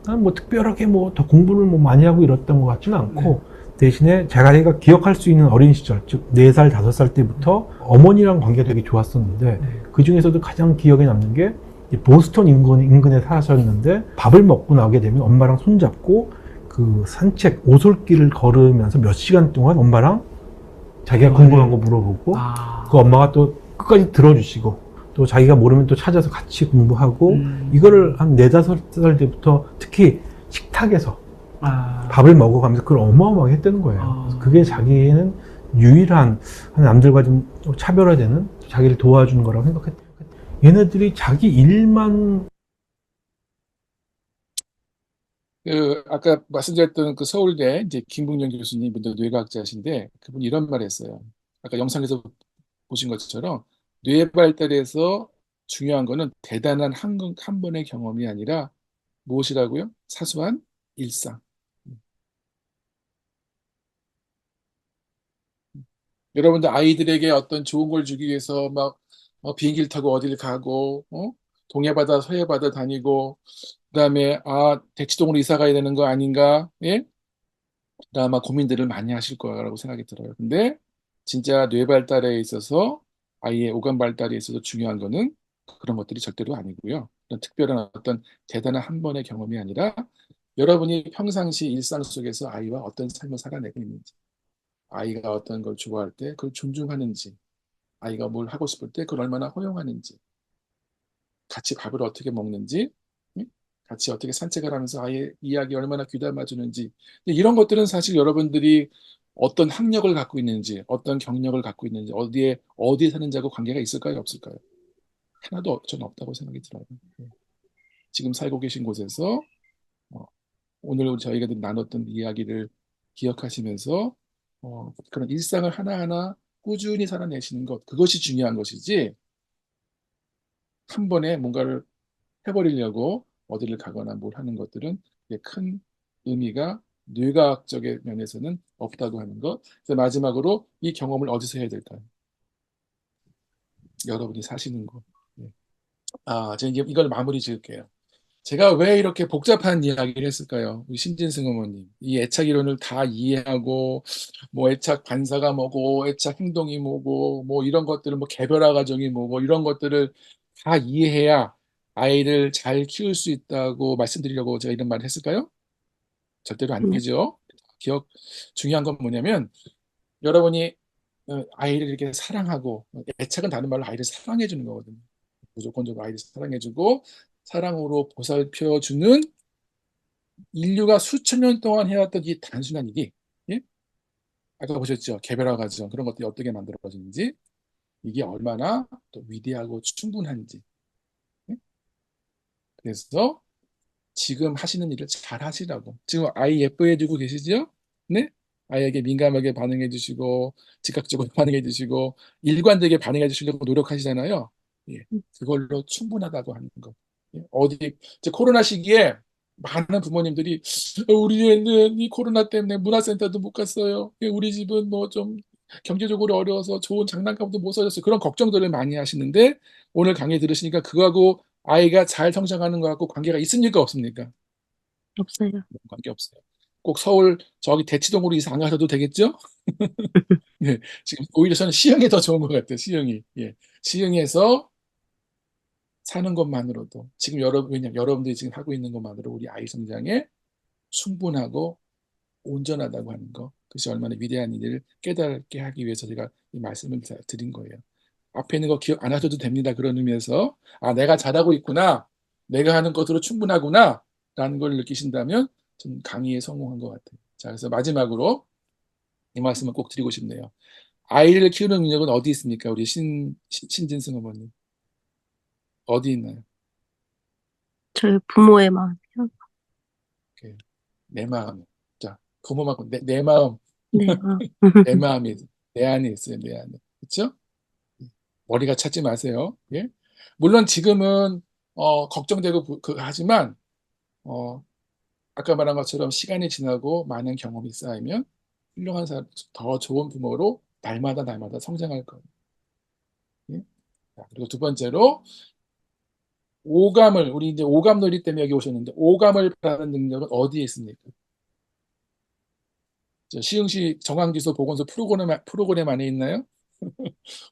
난 뭐 특별하게 뭐 더 공부를 뭐 많이 하고 이랬던 것 같지는 않고 대신에 제가 기억할 수 있는 어린 시절, 즉 4살, 5살 때부터 어머니랑 관계가 되게 좋았었는데 그 중에서도 가장 기억에 남는 게 보스턴 인근에 사셨는데 밥을 먹고 나오게 되면 엄마랑 손잡고 그 산책, 오솔길을 걸으면서 몇 시간 동안 엄마랑 자기가 궁금한 거 물어보고 그 엄마가 또 끝까지 들어주시고 또 자기가 모르면 또 찾아서 같이 공부하고 이거를 한 4, 5살 때부터 특히 식탁에서 밥을 먹어가면서 그걸 어마어마하게 했다는 거예요. 그게 자기는 유일한 남들과 좀 차별화되는 자기를 도와주는 거라고 생각했대요. 얘네들이 자기 일만 아까 말씀드렸던 그 서울대 이제 김국영 교수님 분도 뇌과학자신데 그분이 이런 말 했어요. 아까 영상에서 보신 것처럼 뇌 발달에서 중요한 거는 대단한 한 번의 경험이 아니라 무엇이라고요? 사소한 일상. 여러분들 아이들에게 어떤 좋은 걸 주기 위해서 막 비행기를 타고 어디를 가고 동해바다 서해바다 다니고 그다음에 대치동으로 이사 가야 되는 거 아닌가? 예? 아마 고민들을 많이 하실 거라고 생각이 들어요. 근데 진짜 뇌 발달에 있어서 아이의 오감 발달에 있어서 중요한 거는 그런 것들이 절대로 아니고요. 그런 특별한 어떤 대단한 한 번의 경험이 아니라 여러분이 평상시 일상 속에서 아이와 어떤 삶을 살아내고 있는지, 아이가 어떤 걸 좋아할 때 그걸 존중하는지, 아이가 뭘 하고 싶을 때 그걸 얼마나 허용하는지, 같이 밥을 어떻게 먹는지, 응? 같이 어떻게 산책을 하면서 아이의 이야기 얼마나 귀담아 주는지 이런 것들은 사실 여러분들이 어떤 학력을 갖고 있는지, 어떤 경력을 갖고 있는지, 어디에 사는지하고 관계가 있을까요, 없을까요? 하나도 저는 없다고 생각이 들어요. 지금 살고 계신 곳에서 어, 오늘 저희가 나눴던 이야기를 기억하시면서 그런 일상을 하나하나 꾸준히 살아내시는 것, 그것이 중요한 것이지 한 번에 뭔가를 해버리려고 어디를 가거나 뭘 하는 것들은 큰 의미가 뇌과학적인 면에서는 없다고 하는 것. 그래서 마지막으로 이 경험을 어디서 해야 될까요? 여러분이 사시는 곳. 예. 제가 이제 이걸 마무리 지을게요. 제가 왜 이렇게 복잡한 이야기를 했을까요? 우리 신진승 어머님. 이 애착 이론을 다 이해하고, 뭐 애착 반사가 뭐고, 애착 행동이 뭐고, 뭐 이런 것들을 뭐 개별화 과정이 뭐고, 이런 것들을 다 이해해야 아이를 잘 키울 수 있다고 말씀드리려고 제가 이런 말을 했을까요? 절대로 네. 아니죠. 중요한 건 뭐냐면, 여러분이 아이를 이렇게 사랑하고, 애착은 다른 말로 아이를 사랑해 주는 거거든요. 무조건적으로 아이를 사랑해주고 사랑으로 보살펴주는 인류가 수천 년 동안 해왔던 이 단순한 일이, 예? 아까 보셨죠? 개별화 과정 그런 것들이 어떻게 만들어지는지, 이게 얼마나 또 위대하고 충분한지. 예? 그래서 지금 하시는 일을 잘 하시라고. 지금 아이 예뻐해 주고 계시죠? 네? 아이에게 민감하게 반응해 주시고 즉각적으로 반응해 주시고 일관되게 반응해 주시려고 노력하시잖아요. 예. 그걸로 충분하다고 하는 거. 예. 이제 코로나 시기에 많은 부모님들이 우리 애는 이 코로나 때문에 문화센터도 못 갔어요. 예, 우리 집은 뭐 좀 경제적으로 어려워서 좋은 장난감도 못 사줬어요. 그런 걱정들을 많이 하시는데 오늘 강의 들으시니까 그거하고 아이가 잘 성장하는 것하고 관계가 있습니까? 없습니까? 없어요. 관계 없어요. 꼭 서울 저기 대치동으로 이사 안 가셔도 되겠죠? 예, 지금 오히려 저는 시흥이 더 좋은 것 같아요. 시흥이. 예, 시흥에서 사는 것만으로도 지금 왜냐면 여러분들이 지금 하고 있는 것만으로 우리 아이 성장에 충분하고 온전하다고 하는 거. 그것이 얼마나 위대한 일을 깨닫게 하기 위해서 제가 이 말씀을 드린 거예요. 앞에 있는 거 기억 안 하셔도 됩니다. 그런 의미에서 내가 잘하고 있구나. 내가 하는 것으로 충분하구나. 라는 걸 느끼신다면 저는 강의에 성공한 것 같아요. 자, 그래서 마지막으로 이 말씀을 꼭 드리고 싶네요. 아이를 키우는 능력은 어디 있습니까? 우리 신진승 어머님. 어디 있나요? 저희 부모의 마음이요. 그, 내 마음. 자, 부모만큼 내 마음. 네. 내 마음이 내 안에 있어요. 내 안에. 그렇죠? 머리가 찾지 마세요. 예? 물론 지금은 걱정되고 하지만 어, 아까 말한 것처럼 시간이 지나고 많은 경험이 쌓이면 훌륭한 더 좋은 부모로 날마다 성장할 거예요. 예? 자, 그리고 두 번째로 우리 이제 오감 놀이 때문에 여기 오셨는데 오감을 바라는 능력은 어디에 있습니까? 시흥시 정황기소 보건소 프로그램 안에 있나요?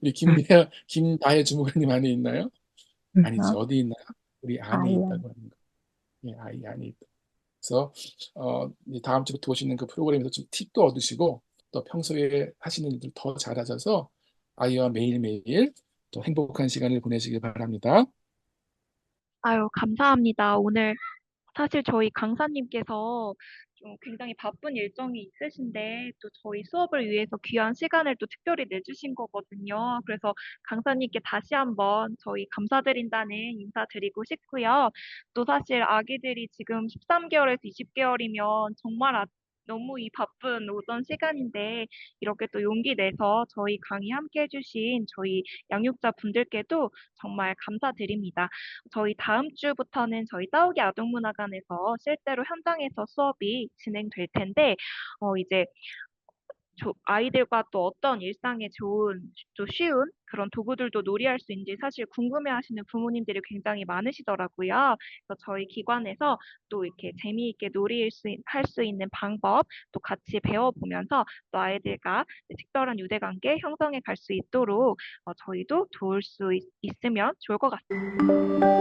우리 김다혜 주무관님 안에 있나요? 아니지. 어디 있나요? 우리 안에 아이요. 있다고 하는 거. 예, 아이 안에 있다. 그래서 이제 다음 주부터 오시는 그 프로그램에서 좀 팁도 얻으시고 또 평소에 하시는 일들 더 잘하셔서 아이와 매일매일 또 행복한 시간을 보내시길 바랍니다. 아유, 감사합니다. 오늘 사실 저희 강사님께서 좀 굉장히 바쁜 일정이 있으신데 또 저희 수업을 위해서 귀한 시간을 또 특별히 내주신 거거든요. 그래서 강사님께 다시 한번 저희 감사드린다는 인사드리고 싶고요. 또 사실 아기들이 지금 13개월에서 20개월이면 정말 너무 이 바쁜 오전 시간인데 이렇게 또 용기 내서 저희 강의 함께 해주신 저희 양육자 분들께도 정말 감사드립니다. 저희 다음 주부터는 저희 싸우기 아동문화관에서 실제로 현장에서 수업이 진행될 텐데, 이제 아이들과 또 어떤 일상에 좋은, 또 쉬운 그런 도구들도 놀이할 수 있는지 사실 궁금해하시는 부모님들이 굉장히 많으시더라고요. 그래서 저희 기관에서 또 이렇게 재미있게 할 수 있는 방법 또 같이 배워보면서 또 아이들과 특별한 유대관계 형성해 갈 수 있도록 저희도 도울 수 있으면 좋을 것 같습니다.